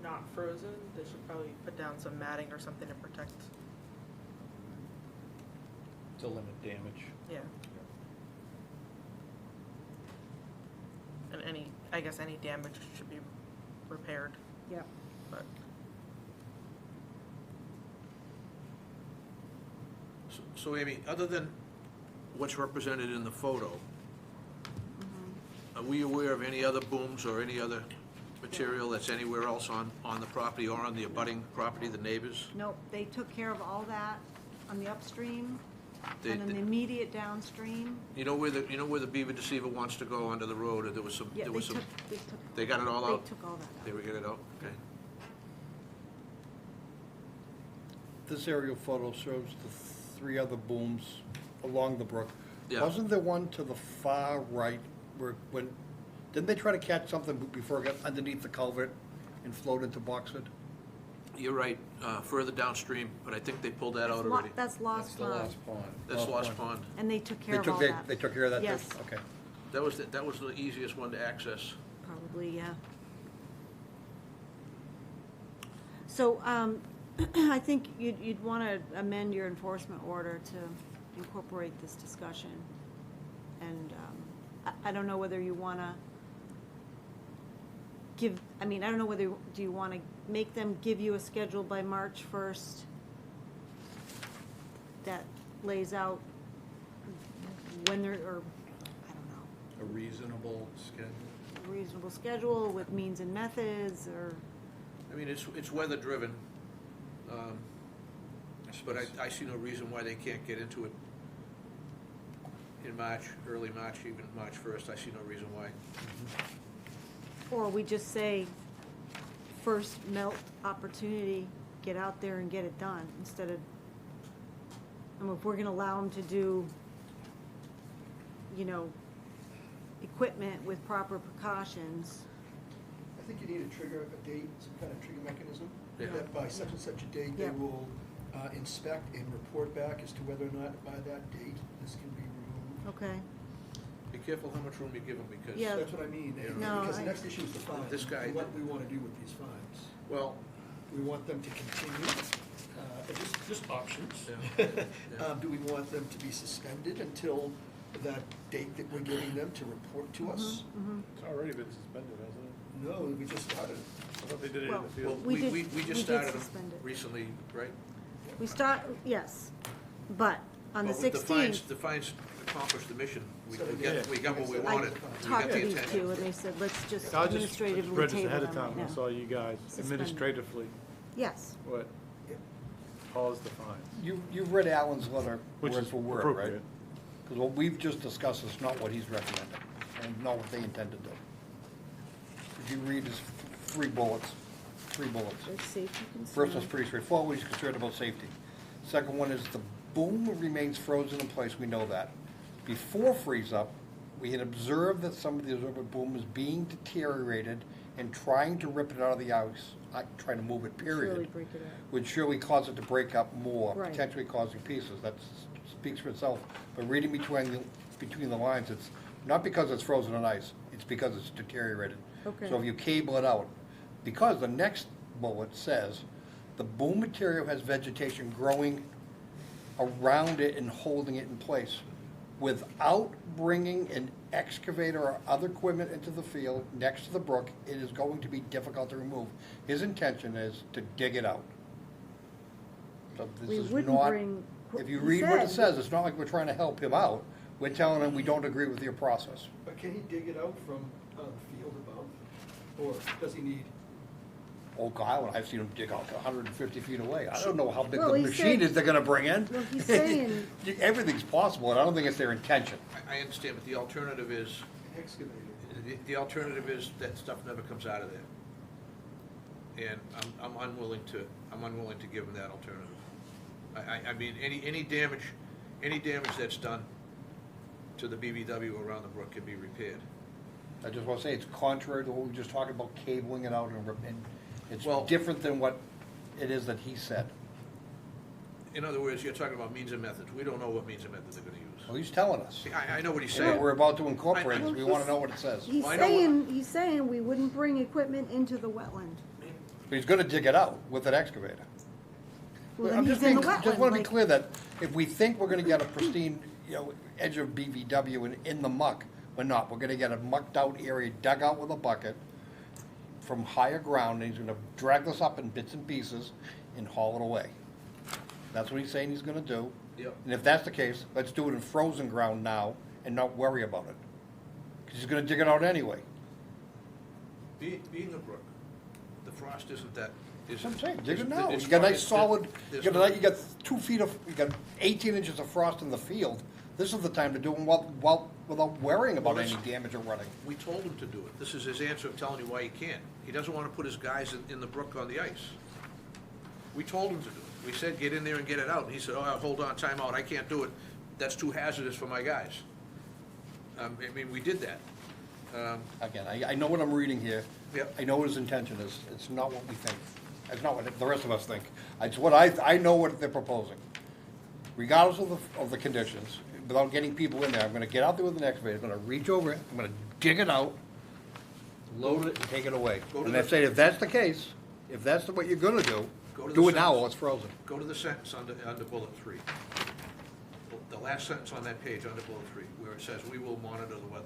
not frozen, they should probably put down some matting or something to protect, To limit damage. yeah. And I guess any damage should be repaired, Yeah. but. So Amy, other than what's represented in the photo, are we aware of any other booms or any other material that's anywhere else on the property or on the abutting property, the neighbors? Nope, they took care of all that on the upstream They- and on the immediate downstream. You know where the beaver deceiver wants to go onto the road, or there was some, Yeah, they got it all out? They took all that They out. were get it out, okay. this aerial photo shows the 3 other booms along the brook. Yeah. Wasn't there one to the far right where, didn't they try to catch something before it got underneath the culvert and flowed into Boxford? You're right, further downstream, but I think they pulled that out already. That's Lost The Pond, Lost Pond. That's Lost Pond. and they took They care of all took, that. they took care of that too? Yes. Okay. That was the easiest one to access. Probably, yeah. So, I think you'd want to amend your enforcement order to incorporate this discussion. And, I don't know whether you want to I don't know whether, do you want to make them give you a schedule by March 1st that lays out when they're, or, I don't know, A reasonable schedule. a reasonable schedule with means and methods, or, I mean, it's weather-driven, but I see no reason why they can't get into it in March, early March, even March 1st. I see no reason why. or we just say, first melt opportunity, get out there and get it done, instead of, if we're gonna allow them to do, equipment with proper precautions. I think you need to trigger a date, some kind of trigger mechanism, Yeah. that by such and such a date, they Yeah. will inspect and report back as to whether or not by that date, this can be removed. Okay, Be careful how much room you give them, because, Yeah. That's what I mean, No, because the I- next issue is the fines. This guy- What we want to do with these fines. well, We want them to continue, just options. Yeah. Yeah. Do we want them to be suspended until that date that we're giving them to report to us? It's already been suspended, hasn't it? No, we just started. I thought they did it in Well, the well, field. We did- we we just did started them suspend it. recently, right? we start, yes, but on the But with the fines, 16th, the fines accomplished the mission. We So they got did. what we I wanted. We talked got to the these attention. two, and they said, let's just I just administratively read this table ahead them of time, right I now. saw you guys Suspend. administratively, Yes, what caused the fines. You've read Alan's letter Which word is for word, right? appropriate. Because what we've just discussed is not what he's recommending, and not what they intend to do. If you read his 3 bullets, 3 bullets. there's safety First one's concerns. pretty straightforward, he's concerned about safety. Second one is the boom remains frozen in place, we know that. Before freeze up, we had observed that some of the observable boom is being deteriorated and trying to rip it out of the ice, trying to move it, Surely period, break it up. would surely cause it to break up more, Right. potentially causing pieces. That speaks for itself. But reading between the lines, it's not because it's frozen in ice, it's because it's deteriorated. Okay. So if you cable it out, because the next bullet says, the boom material has vegetation growing around it and holding it in place. Without bringing an excavator or other equipment into the field next to the brook, it is going to be difficult to remove. His intention is to dig it out. So this We is wouldn't not, bring- if you he read what it said- says, it's not like we're trying to help him out. We're telling him we don't agree with your process. But can he dig it out from the field above? Or does he need? Oh, God, I've seen him dig out 150 feet away. I don't know how big Well, the he machine said- is they're gonna bring in. Well, he's saying- Everything's possible, and I don't think it's their intention. I understand, but the alternative is, Excavator. the alternative is that stuff never comes out of there. And I'm unwilling to give them that alternative. I mean, any damage that's done to the BBW around the brook can be repaired. I just want to say, it's contrary to what we were just talking about, cabling it out, and it's Well- different than what it is that he said. In other words, you're talking about means and methods. We don't know what means and methods they're gonna use. Well, he's telling us. See, I know what he's And what saying. we're about to incorporate I- is, we want to know what it says. He's Well, I know he's saying we wouldn't bring equipment into the wetland. But he's gonna dig it out with an excavator. Well, I'm then just he's in the being, just wetland, want to be like- clear that if we think we're gonna get a pristine, edge of BVW and in the muck, we're not. We're gonna get a mucked out area dug out with a bucket from higher ground, and he's gonna drag this up in bits and pieces and haul it away. That's what he's saying he's gonna do. Yep. And if that's the case, let's do it in frozen ground now and not worry about it. Because he's gonna dig it out anyway. Being a brook, the frost isn't that, That's what I'm saying, dig it now. it's You got fro- nice solid, you there's got 2 feet of, you got 18 inches of frost in the field. This is the time to do them without worrying about Well, any that's- damage or running. We told him to do it. This is his answer of telling you why he can't. He doesn't want to put his guys in the brook on the ice. We told him to do it. We said, get in there and get it out. And he said, oh, hold on, time out, I can't do it. That's too hazardous for my guys. I mean, we did that. Again, I know what I'm reading here. Yep. I know what his intention is. It's not what we think. It's not what the rest of us think. It's what I know what they're proposing. Regardless of the conditions, without getting people in there, I'm gonna get out there with an excavator, I'm gonna reach over it, I'm gonna dig it out, load it, and take it away. Go to And the- I say, if that's the case, if that's what you're gonna do, Go to do the it now sentence. while it's frozen. Go to the sentence under bullet 3. The last sentence on that page under bullet 3, where it says, we will monitor the weather.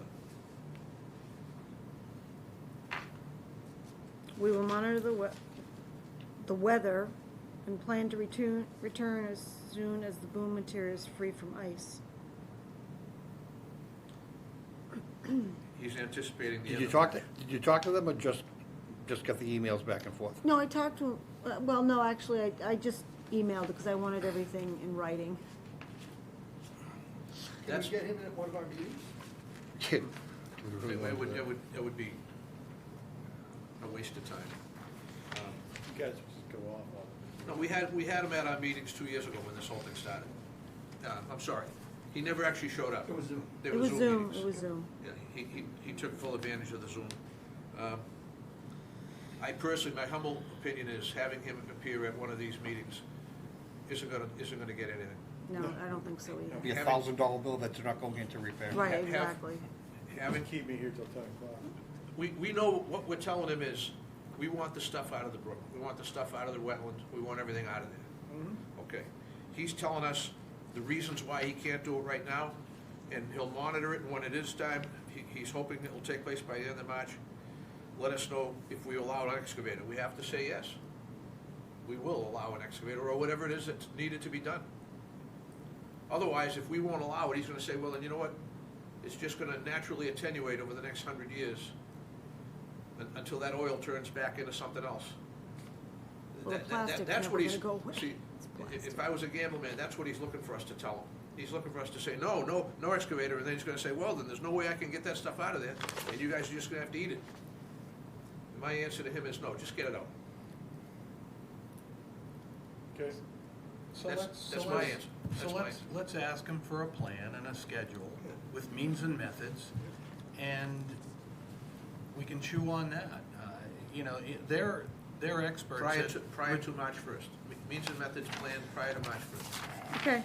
We will monitor the weather and plan to return as soon as the boom material is free from ice. He's anticipating the Did end you of talk March. did you talk to them or just get the emails back and forth? No, I talked to, well, no, actually, I just emailed because I wanted everything in writing. Can That's- we get him at one of our meetings? It would be a waste of time. You guys just go off on it. No, we had him at our meetings 2 years ago when this whole thing started. I'm sorry, he never actually showed up. It was Zoom. They It were was Zoom, meetings. it was Zoom. Yeah, he took full advantage of the Zoom. I personally, my humble opinion is having him appear at one of these meetings isn't gonna get anything. No, I don't think so It'd either. be $1,000 bill that's not going into repair. Right, have- exactly. Having, Keep me here till 10 o'clock. we know what we're telling him is, we want the stuff out of the brook, we want the stuff out of the wetlands, we want everything out of there. Okay, he's telling us the reasons why he can't do it right now, and he'll monitor it, and when it is time, he's hoping it will take place by the end of March. Let us know if we allow an excavator. We have to say yes. We will allow an excavator, or whatever it is that's needed to be done. Otherwise, if we won't allow it, he's gonna say, well, then you know what? It's just gonna naturally attenuate over the next 100 years until that oil turns back into something else. Well, the plastic's That's never what he's, gonna go away. see, It's plastic. if I was a gamble man, that's what he's looking for us to tell him. He's looking for us to say, no excavator, and then he's gonna say, well, then there's no way I can get that stuff out of there, and you guys are just gonna have to eat it. And my answer to him is no, just get it out. Okay? That's my answer. That's my answer. Let's ask them for a plan and a schedule with means and methods, and we can chew on that. You know, they're experts. Prior to March 1st. Means and methods planned prior to March 1st. Okay,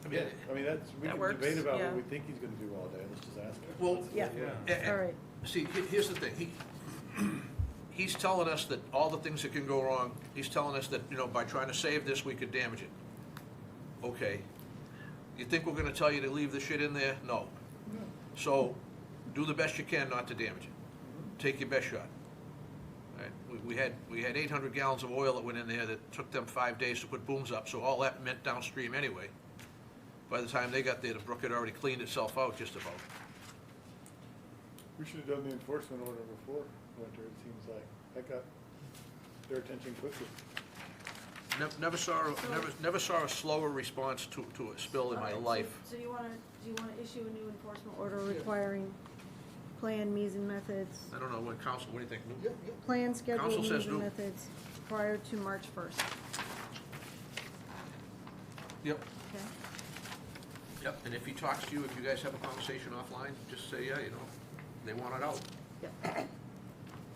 I mean, I mean, we That can works, debate about yeah. what we think he's gonna do all day, let's just ask him. well, yeah, all right. see, here's the thing, he's telling us that all the things that can go wrong, he's telling us that, you know, by trying to save this, we could damage it. Okay. You think we're gonna tell you to leave the shit in there? No. So, do the best you can not to damage it. Take your best shot. All right? We had 800 gallons of oil that went in there that took them 5 days to put booms up, so all that meant downstream anyway. By the time they got there, the brook had already cleaned itself out just about. We should have done the enforcement order before winter, it seems like. That got their attention quickly. Never saw a slower response to a spill in my life. So do you wanna issue a new enforcement order requiring plan, means and methods? I don't know, what do you think? Plan, schedule, Council means says and no. methods prior to March 1st. Yep. Okay? Yep, and if he talks to you, if you guys have a conversation offline, just say, yeah, you know, they want it out. Yep.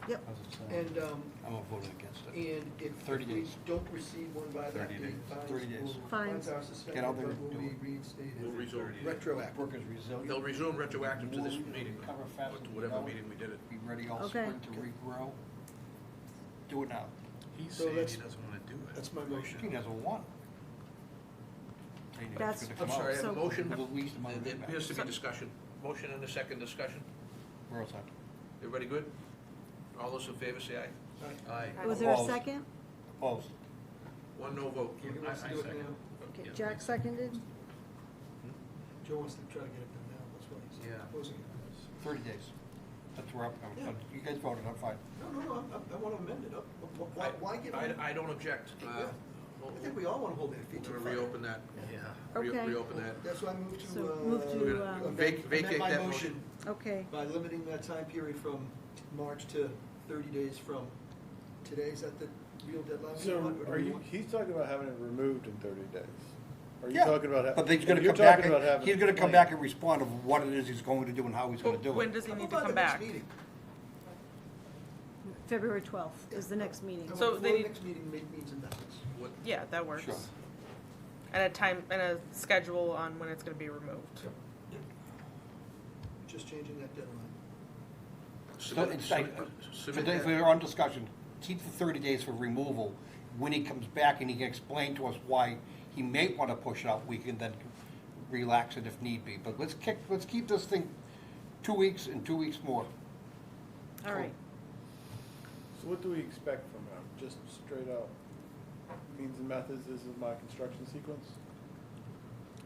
Yep. And, I'm not voting against it. and if 30 we days. don't receive one by that 30 date, days. fines 30 days. will- Fines. are suspended, Get out there but and will do be it. reinstated. We'll resume. Retroactive. Brook is resilient. They'll resume retroactive to this meeting, Recover fast or as to we whatever know. meeting we did it. Be ready all Okay. spring to regrow. Do it now. He's So saying he that's- doesn't want to do it. That's my He motion. doesn't want it. And That's- it's I'm gonna come sorry, I out. have a So- motion, With the least amount of there impact. appears to be discussion. Motion and a second discussion. We're all set. Everybody good? All those in favor say aye. Aye. Was there a Opposed. second? Opposed. One no vote. He wants to do it now. Okay, Yeah. Jack seconded? Joe wants to try to get it done now, that's why he's Yeah. opposing it. 30 days. That's where I'm coming Yeah. from. You guys voted, I'm fine. No, I want to amend it. Why give him? I don't object. Yeah. I think we all want to hold their feet to We're the gonna fire. reopen that. Okay. Reopen that. That's why I moved to, So move to, We're gonna amend vacate my that motion motion. Okay, by limiting that time period from March to 30 days from today? Is that the real deadline? we So want, or do are we you, want- he's talking about having it removed in 30 days. Are you Yeah, talking about? But he's gonna you're come back, talking about having he's gonna a come plan. back and respond of what it is he's going to do and how he's gonna do When it. does he How need to about come the next back? meeting? February 12th is the next meeting. How So about they before need- the next meeting, means and methods? Yeah, that works. Sure. And a time, and a schedule on when it's gonna be removed. Just changing that deadline. So it's like, if we're on discussion, keep the 30 days for removal. When he comes back and he can explain to us why he may wanna push it out, we can then relax it if need be. But let's keep this thing 2 weeks and 2 weeks more. All right. So what do we expect from him? Just straight up means and methods, this is my construction sequence?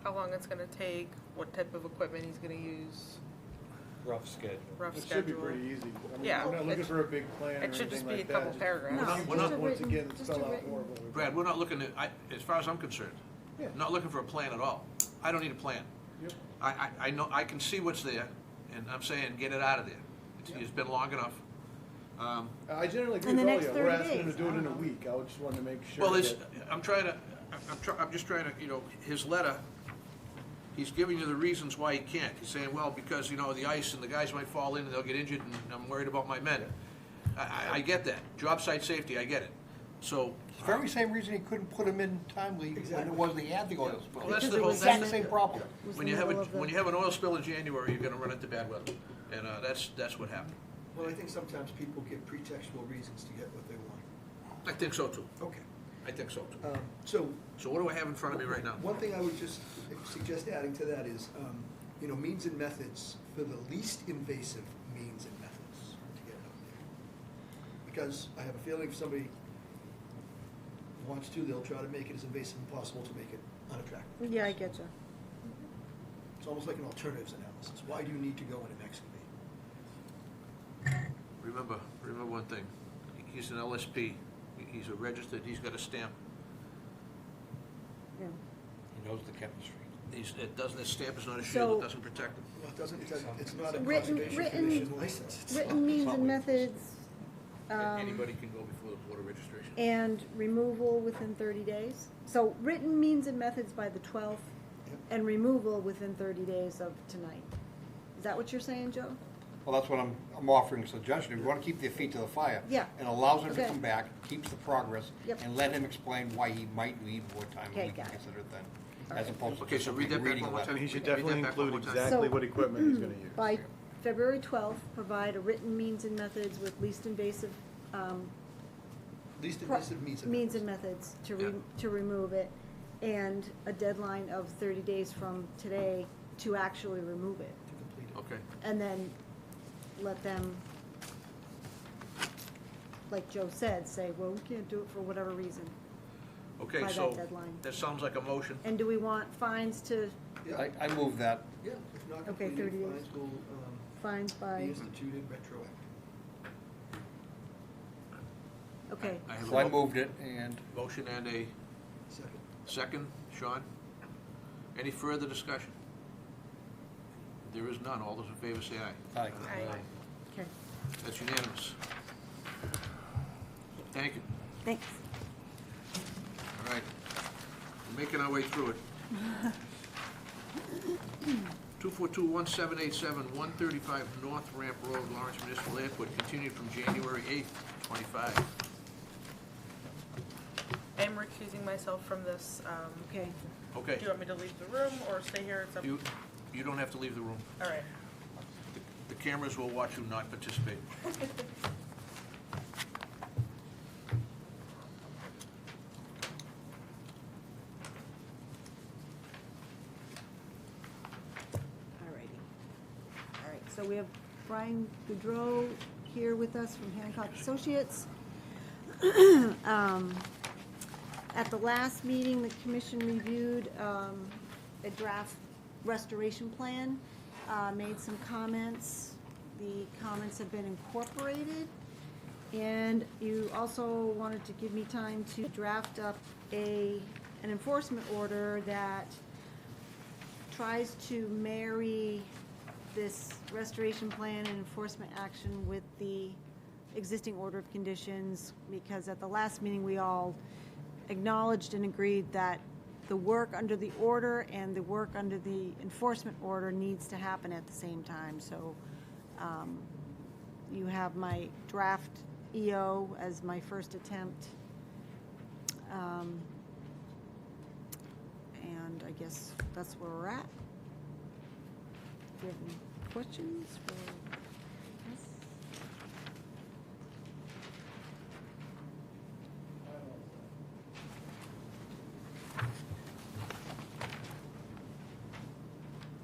How long it's gonna take, what type of equipment he's gonna use, Rough schedule. rough It should be schedule. pretty easy. I mean, Yeah, we're not looking it- for a big plan or it should just anything be a like couple that. paragraphs. No, Just- we're not- Once again, just spell a out written- more of what we're Brad, doing. we're not looking at, as far as I'm concerned, Yeah. not looking for a plan at all. I don't need a plan. Yep. I know, I can see what's there, and I'm saying, get it out of there. It's been long enough. I generally agree In the with all next you. We're 30 asking him to days, do it I in a don't know. week. I just wanted to make sure. Well, it's, that- I'm just trying to, his letter, he's giving you the reasons why he can't. He's saying, well, because, the ice and the guys might fall in and they'll get injured and I'm worried about my men. I get that. Job site safety, I get it. So, Very same reason he couldn't put him in timely when Exactly. it was he had the oil spill. Well, that's Because the it whole- was That's that's the same problem. was when the you have middle of the- when you have an oil spill in January, you're gonna run into bad weather. And, that's what happened. Well, I think sometimes people give pretextual reasons to get what they want. I think so too. Okay. I think so too. So, So what do I have in front of me right now? one thing I would just suggest adding to that is, means and methods for the least invasive means and methods to get it out there. Because I have a feeling if somebody wants to, they'll try to make it as invasive as possible to make it unattractive. Yeah, I get you. It's almost like an alternatives analysis. Why do you need to go in and excavate? Remember one thing. He's an LSP. He's a registered, he's got a stamp. Yeah. He knows the chemistry. His stamp is not a So- shield, it doesn't protect him. Well, it's not a Written- conservation written- commission license. It's Written not- means and methods, Anybody can go before the Board of Registration. and removal within 30 days. So written means and methods by the 12th, Yep. and removal within 30 days of tonight. Is that what you're saying, Joe? Well, that's what I'm offering a suggestion. If you want to keep their feet to the fire. Yeah. And allows him to Okay. come back, keeps the progress. Yep. And let him explain why he might need more time, Okay, and we can got it. consider it then. All As right. opposed to Okay, just so read that back reading one a more letter. time. He should Read that definitely back one include more time. exactly So- what equipment he's gonna use. By February 12th, provide a written means and methods with least invasive, Least pro- invasive means and means and methods. methods to remove it, and a deadline of 30 days from today to actually remove it. To complete it. Okay, And then let them, like Joe said, say, well, we can't do it for whatever reason. okay, By that so deadline. that sounds like a motion. And do we want fines to, Yeah, I move that. yeah, if not Okay, completed, 30 days. fines will fines be by, instituted retroactive. okay. I have So I a moved it and motion and a Second. second. Sean? Any further discussion? There is none. All those in favor say aye. aye. Okay, That's unanimous. Thank you. thanks. All right. We're making our way through it. 242-1787, 135 North Ramp Road, Lawrence Municipal Airport, continued from January 8th, 25. I'm recusing myself from this. Okay, Okay. Do you want me to leave the room or stay here? It's up. You don't have to leave the room. All right. The cameras will watch you not participate. alrighty. All right, so we have Brian Goudreau here with us from Hancock Associates. At the last meeting, the commission reviewed a draft restoration plan, made some comments. The comments have been incorporated. And you also wanted to give me time to draft up an enforcement order that tries to marry this restoration plan and enforcement action with the existing order of conditions, because at the last meeting, we all acknowledged and agreed that the work under the order and the work under the enforcement order needs to happen at the same time. So you have my draft EO as my first attempt. And I guess that's where we're at. Do you have any questions for us?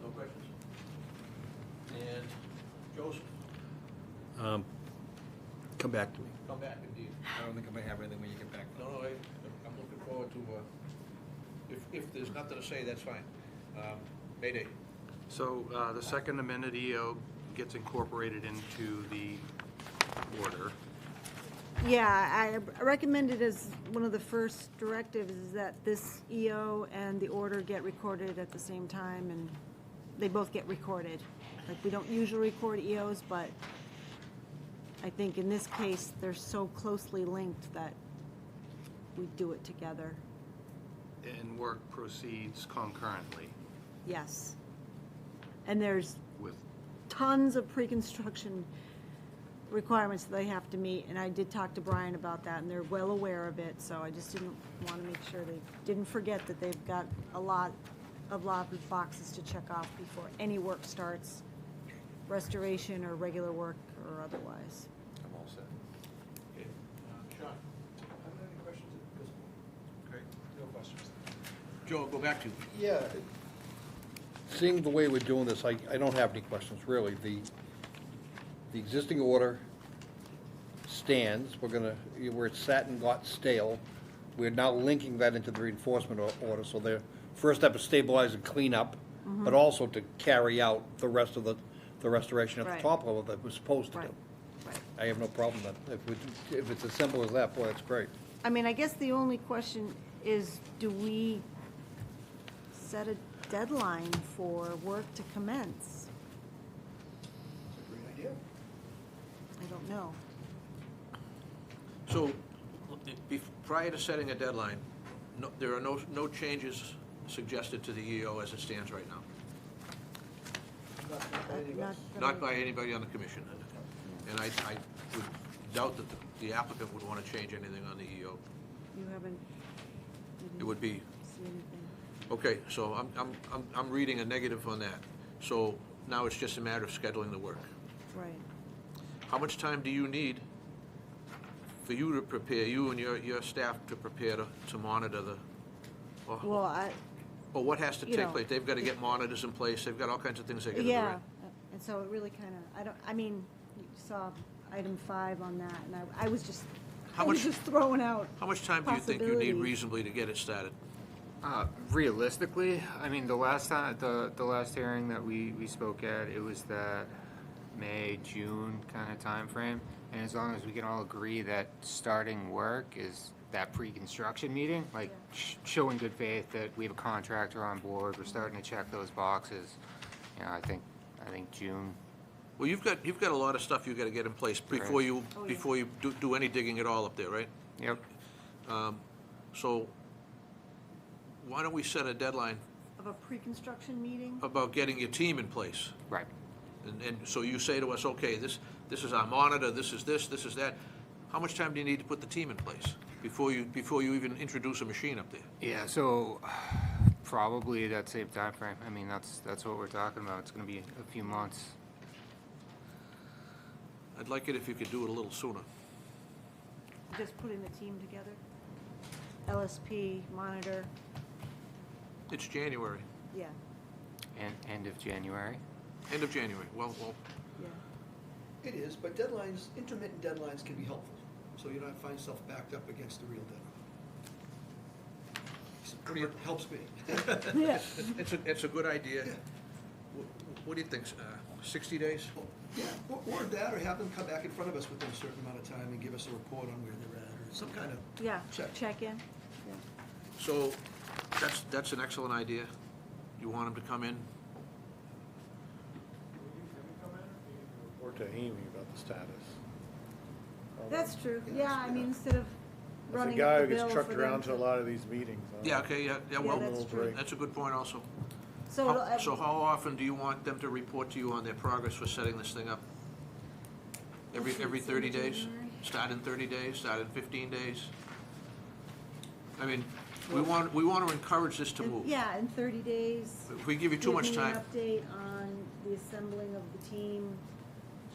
No questions? And Joseph, Come back to me. come back indeed. I don't think I'm gonna have anything when you get back. No, I'm looking forward to, if there's nothing to say, that's fine. Mayday. So the second amended EO gets incorporated into the order. Yeah, I recommended as one of the first directives is that this EO and the order get recorded at the same time, and they both get recorded. Like, we don't usually record EOs, but I think in this case, they're so closely linked that we do it together. And work proceeds concurrently Yes. And there's with, tons of pre-construction requirements that they have to meet, and I did talk to Brian about that, and they're well aware of it, so I just didn't want to make sure they didn't forget that they've got a lot of boxes to check off before any work starts, restoration or regular work or otherwise. I'm all set. Okay. Sean? I don't have any questions at this point. Okay. No questions. Joe, go back to you. Yeah. Seeing the way we're doing this, I don't have any questions, really. The existing order stands. We're gonna, where it sat and got stale, we're now linking that into the reinforcement order, so the first step is stabilize and clean up, but also to carry out the rest of the restoration at Right. the top level that we're supposed to Right. do. Right. I have no problem with that. If it's as simple as that, boy, that's great. I mean, I guess the only question is, do we set a deadline for work to commence? It's a great idea. I don't know. So, prior to setting a deadline, there are no changes suggested to the EO as it stands right now? Not anything else? Not by anybody on the commission. And I would doubt that the applicant would want to change anything on the EO. You haven't, you It would be, didn't see anything. okay, so I'm reading a negative on that. So now it's just a matter of scheduling the work. Right. How much time do you need for you to prepare, you and your staff to prepare to monitor the, Well, or what has to you take know, place? They've got to get monitors in place, they've got all kinds of things they got to do, yeah, right? and so it really kind of, I mean, you saw item 5 on that, and I was just, How I was much- just throwing out How much time do you think you need possibilities. reasonably to get it started? Realistically, I mean, the last time, the last hearing that we spoke at, it was that May, June kind of time frame. And as long as we can all agree that starting work is that pre-construction meeting, like showing good faith that we have a contractor on board, we're starting to check those boxes. You know, I think June. Well, you've got a lot of stuff you've got to get in place before Right. you, Oh, yeah. before you do any digging at all up there, right? Yep. So why don't we set a deadline of a pre-construction meeting. about getting your team in place? Right. And so you say to us, okay, this is our monitor, this is that. How much time do you need to put the team in place before you even introduce a machine up there? Yeah, so probably that same time frame. I mean, that's what we're talking about. It's gonna be a few months. I'd like it if you could do it a little sooner. Just putting the team together. LSP, monitor, It's January, yeah, And end of January. end of January. Well, yeah. It is, but deadlines, intermittent deadlines can be helpful, so you don't find yourself backed up against the real deadline. It helps me. Yeah. it's a good idea. Yeah. What do you think, 60 days? Yeah, or that, or have them come back in front of us within a certain amount of time and give us a report on where they're at, or some kind of Yeah, check. in. Yeah. So, that's an excellent idea. You want them to come in? Or to Amy about the status. That's true, yeah, I mean, instead of As a running guy up who the gets bill trucked for them around to a lot of these meetings. Yeah, okay, yeah, well, that's true. that's a good point also. So, So how often do you want them to report to you on their progress for setting this thing up? Every 30 days? January. Start in 30 days, start in 15 days? I mean, we want to encourage this to move. Yeah, in 30 days. If we give you too much time, Give me an update on the assembling of the team,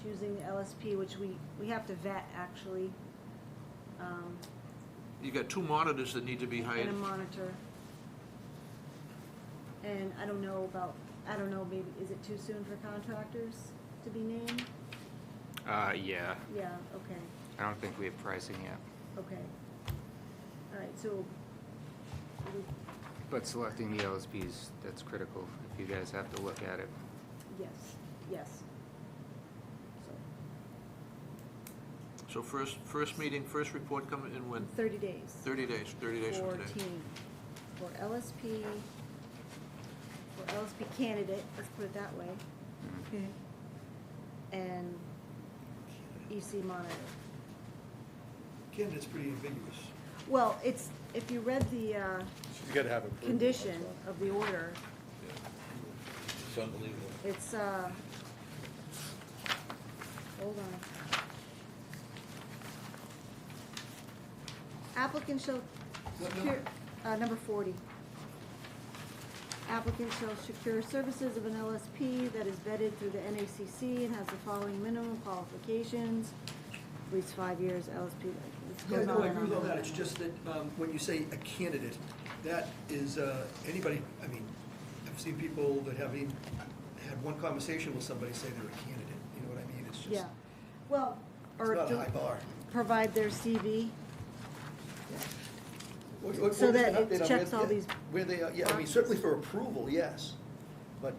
choosing the LSP, which we have to vet, actually, you got 2 monitors that need to be hired. and a monitor. And I don't know, maybe, is it too soon for contractors to be named? Yeah, Yeah, okay, I don't think we have pricing yet, okay. All right, so, but selecting the LSPs, that's critical, if you guys have to look at it. yes. So So, first meeting, first report coming in when? 30 days. 30 days from For today. team, for LSP candidate, let's put it that way. Mhm. And EC monitor. Candidate's pretty ambiguous. Well, it's, if you read the She's gotta have approval. condition of the order, It's unbelievable. it's, hold on. Applicant shall secure, number 40. Applicant shall secure services of an LSP that is vetted through the NACC and has the following minimum qualifications, at least 5 years LSP. It Yeah, goes no, on I and agree with on all and that, on. it's just that, when you say a candidate, that is, anybody, I mean, I've seen people that have even had one conversation with somebody say they're a candidate, you know what I mean? It's just, Yeah, well, it's or not a to high bar. provide their CV. What So is that an it update on checks where- all yeah, these where they are, yeah, I mean, certainly for approval, yes, but,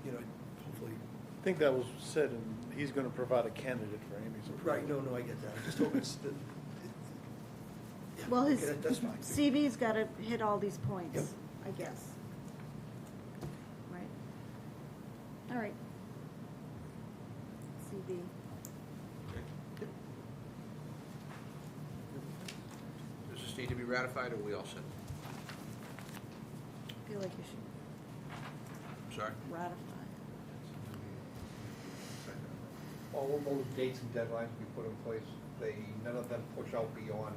you know, hopefully, I think that was said, and he's gonna provide a candidate for Amy's approval. right, no, I get that, I just hope it's, yeah, Well, his okay, that's fine. CV's gotta hit all these points, Yep. I guess. Right. All right. CV. Does this need to be ratified, or are we all set? I feel like you should Sorry? ratify. All of those dates and deadlines we put in place, none of them push out beyond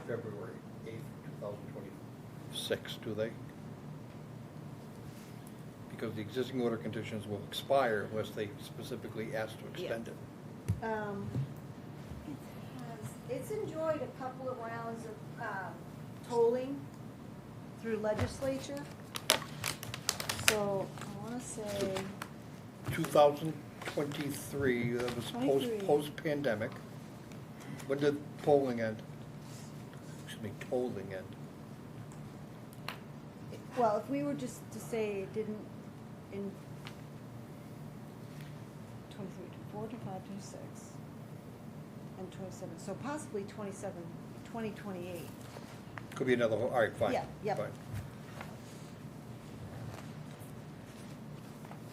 February 8th, 2026, do they? Because the existing order conditions will expire unless they specifically ask to extend it. It's enjoyed a couple of rounds of tolling through legislature. So I wanna say, 2023, that was 23. post-pandemic. When did polling end? Excuse me, tolling end? well, if we were just to say it didn't in 23, 24, 25, 26, and 27, so possibly 2028. Could be another, all right, fine. Yeah, yep. Fine.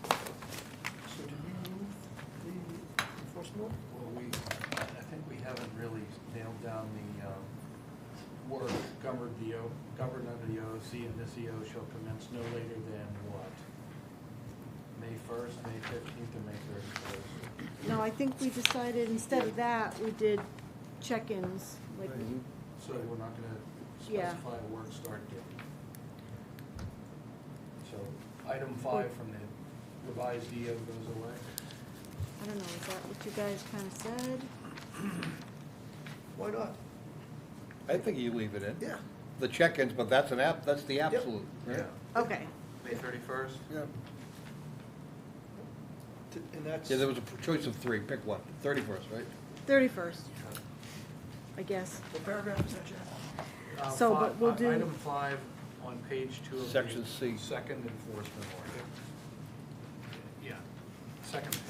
So did we move the enforcement? Well, I think we haven't really nailed down the word governed under the OC, and this EO shall commence no later than what? May 1st, May 15th, or May 31st? No, I think we decided instead of that, we did check-ins, like, So we're not gonna Yeah. specify a work start date. So item 5 from the revised EO goes away. I don't know, is that what you guys kind of said? Why not? I think you leave it in. Yeah. The check-ins, but that's that's the absolute, right? Okay, May 31st? Yeah. And that's. Yeah, there was a choice of 3, pick one, 31st, right? 31st, I guess. What paragraph is that, Jeff? So, but we'll do- Item 5 on page 2 of the Section C. second enforcement order. Yeah, second page.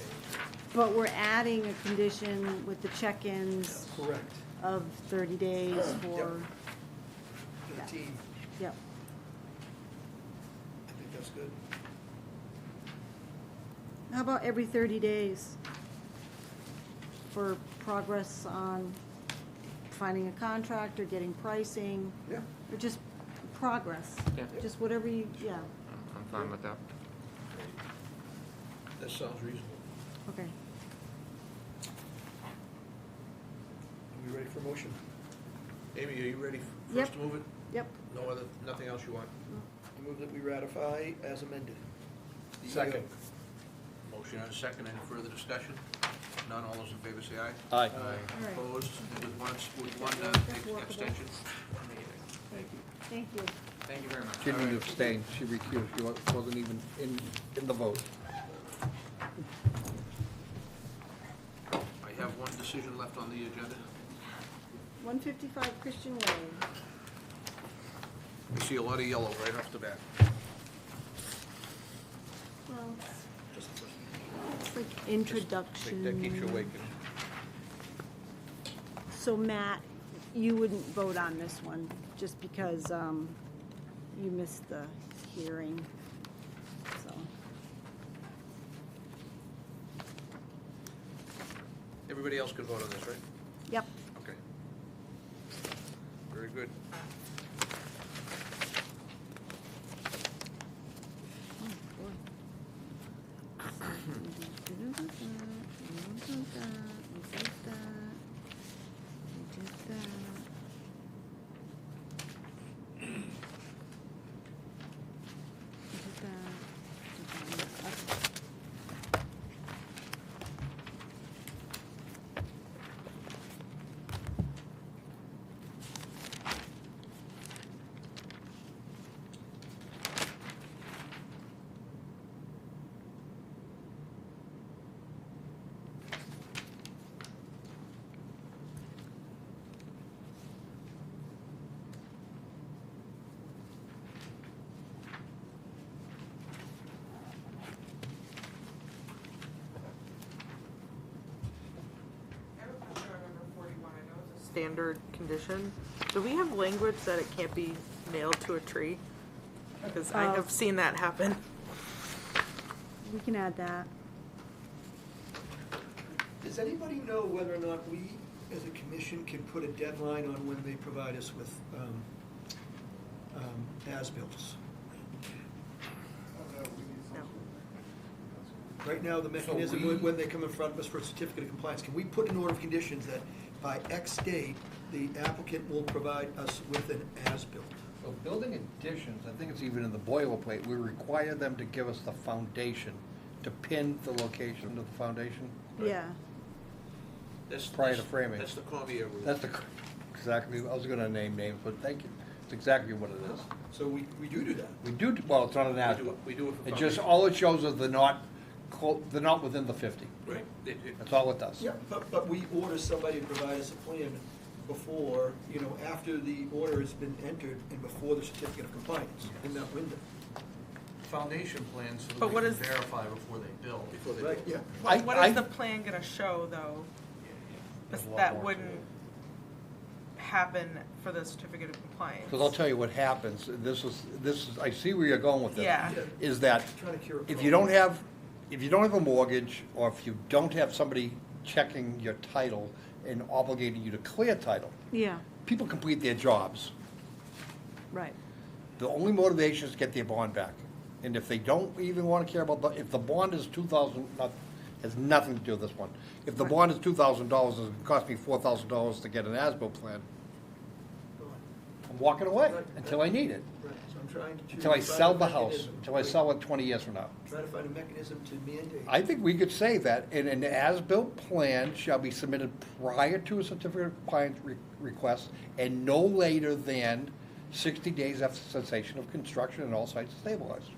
But we're adding a condition with the check-ins Correct. of 30 days for, The team, yep. I think that's good. How about every 30 days for progress on finding a contractor, getting pricing, Yeah. or just progress. Yeah. Just whatever you, yeah, I'm fine with that. That sounds reasonable. okay. Are we ready for motion? Amy, are you ready first Yep. to move it? Yep. Nothing else you want? I move that we ratify as amended. Second. Motion and a second, any further discussion? None, all those in favor say aye. Aye. All right. Opposed, with one workable. abstention? Thank you. Thank you very much. She didn't abstain, she recused, she wasn't even in the vote. I have one decision left on the agenda. 155 Christian Way. We see a lot of yellow right off the bat. Well, it's like introduction. That keeps you awake. So Matt, you wouldn't vote on this one, just because you missed the hearing, so. Everybody else could vote on this, right? Yep. Okay. Very good. Standard condition. Do we have language that it can't be nailed to a tree? Because I have seen that happen. We can add that. Does anybody know whether or not we, as a commission, can put a deadline on when they provide us with as-bills? No. Right now, the mechanism, when they come in front of us for a certificate of compliance, can we put an order of conditions that by X date, the applicant will provide us with an as-built? So building additions, I think it's even in the boilerplate, we require them to give us the foundation, to pin the location of the foundation. Yeah. Prior to framing. That's the Cormier rule. That's exactly, I was gonna name names, but thank you. It's exactly what it is. So we do that. We do, well, it's not an as-built. We do it for It just, foundation. all it shows is they're not within the 50. Right. That's all it does. Yeah, but we order somebody to provide us a plan before, after the order has been entered and before the certificate of compliance in that window. Foundation plans so But that what we is- can verify before they build. Before they Right, do. yeah. What is the plan gonna show, though? There's a lot That more to wouldn't happen for the certificate of compliance? Because I'll tell you what happens, this is, I see where you're going with this. Yeah. Is that Trying to cure a if you problem. don't have a mortgage, or if you don't have somebody checking your title and obligating you to clear title, Yeah, people complete their jobs. right. The only motivation is to get their bond back. And if they don't even want to care about, if the bond is has nothing to do with this one. If the Right. bond is $2,000, and it cost me $4,000 to get an ASBIL plan, I'm walking away Right. until I need it. Right, so I'm trying to. Until I find sell a the house, mechanism. until I sell it 20 years from now. Try to find a mechanism to mandate. I think we could say that, an as-built plan shall be submitted prior to a certificate of compliance request and no later than 60 days after cessation of construction and all sites stabilized.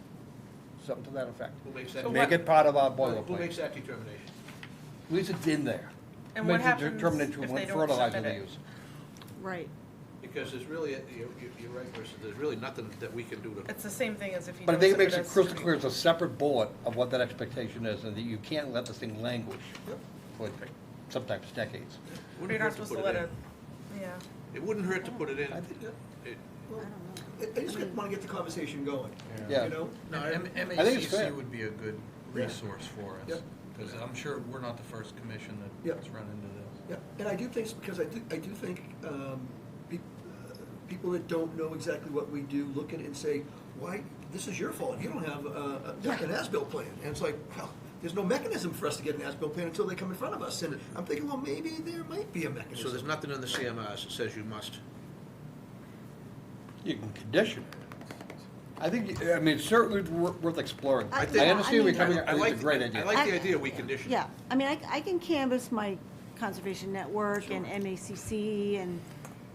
Something to that effect. Who makes that? So Make it part of our Who boilerplate. makes that determination? At least it's in there. And what Makes it happens determination if what they don't fertilizer submit they it? use. Right. Because there's really, you're right, Chris, there's really nothing that we can do to. It's the same thing as if you But I don't think it submit makes a it crystal certificate. clear, it's a separate bullet of what that expectation is, and that you can't let this thing languish for sometimes decades. You're Wouldn't not hurt to supposed to put let it it, yeah. in. It wouldn't hurt to put it in. I think It- I just want to get the conversation going. Yeah. No, I think it's MACC fair. would be a good resource for Yep. us, because I'm sure we're not the first commission Yep. that's run into this. Yeah, and I do think it's because I do think people that don't know exactly what we do look at it and say, why, this is your fault, you don't have an as-built plan. And it's like, well, there's no mechanism for us to get an as-built plan until they come in front of us. And I'm thinking, well, maybe there might be a mechanism. So there's nothing in the CMRs that says you must. You can condition it. I think, I mean, it's certainly worth exploring. I think- understand where you're I mean, coming, I think it's a great I idea. like the idea we condition. Yeah, I mean, I can canvass my Conservation Network and MACC and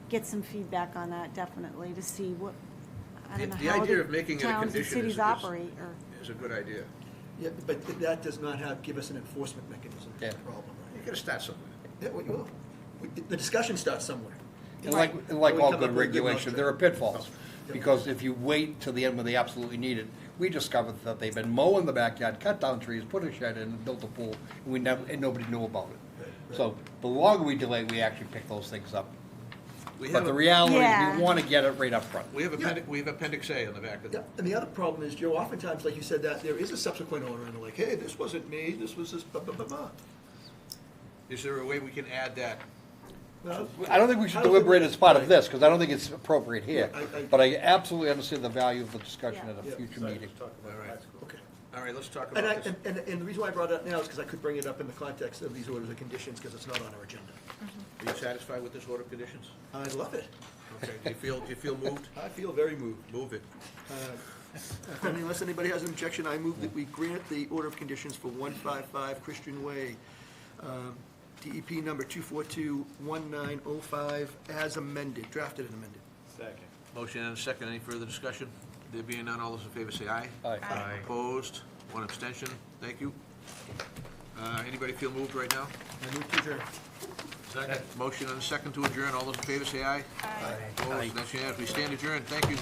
get some feedback on that, definitely, to see what, I don't know The how idea the of making it a towns and condition cities is operate, or, a good idea. Yeah, but that does not give us an enforcement mechanism. Yeah. Problem, You right? gotta start somewhere. Yeah, well, the discussion starts somewhere. And like We all come up good with a good regulation, there are mousetrap. pitfalls. Because if you wait till the end when they absolutely need it, we discovered that they've been mowing the backyard, cut down trees, put a shed in, and built a pool, and nobody knew about it. So the longer we delay, we actually pick those things up. We But have the a- reality is Yeah. we want to get it right up front. We have Appendix A on the back of Yeah, it. and the other problem is, Joe, oftentimes, like you said, that there is a subsequent owner, and they're like, hey, this wasn't me, this was this, blah, blah, blah, blah. Is there a way we can add that? Well, I don't think we should deliberate as part of this, because I don't think it's appropriate here. Yeah, But I absolutely understand the value of the discussion at Yeah. a future meeting. All right. Okay. All right, let's talk And about this. the reason why I brought it up now is because I could bring it up in the context of these orders of conditions, because it's not on our agenda. Are you satisfied with this order of conditions? I love it. Okay, do you feel moved? I feel very moved. Move it. Unless anybody has an objection, I move that we grant the order of conditions for 155 Christian Way, DEP number 2421905, as amended, drafted and amended. Second. Motion and a second. Any further discussion? There being none, all those in favor say aye. Aye. Opposed? One abstention. Thank you. Anybody feel moved right now? I move to adjourn. Second. Motion and a second to adjourn. All those in favor say aye. Opposed? That's unanimous. We stand adjourned. Thank you.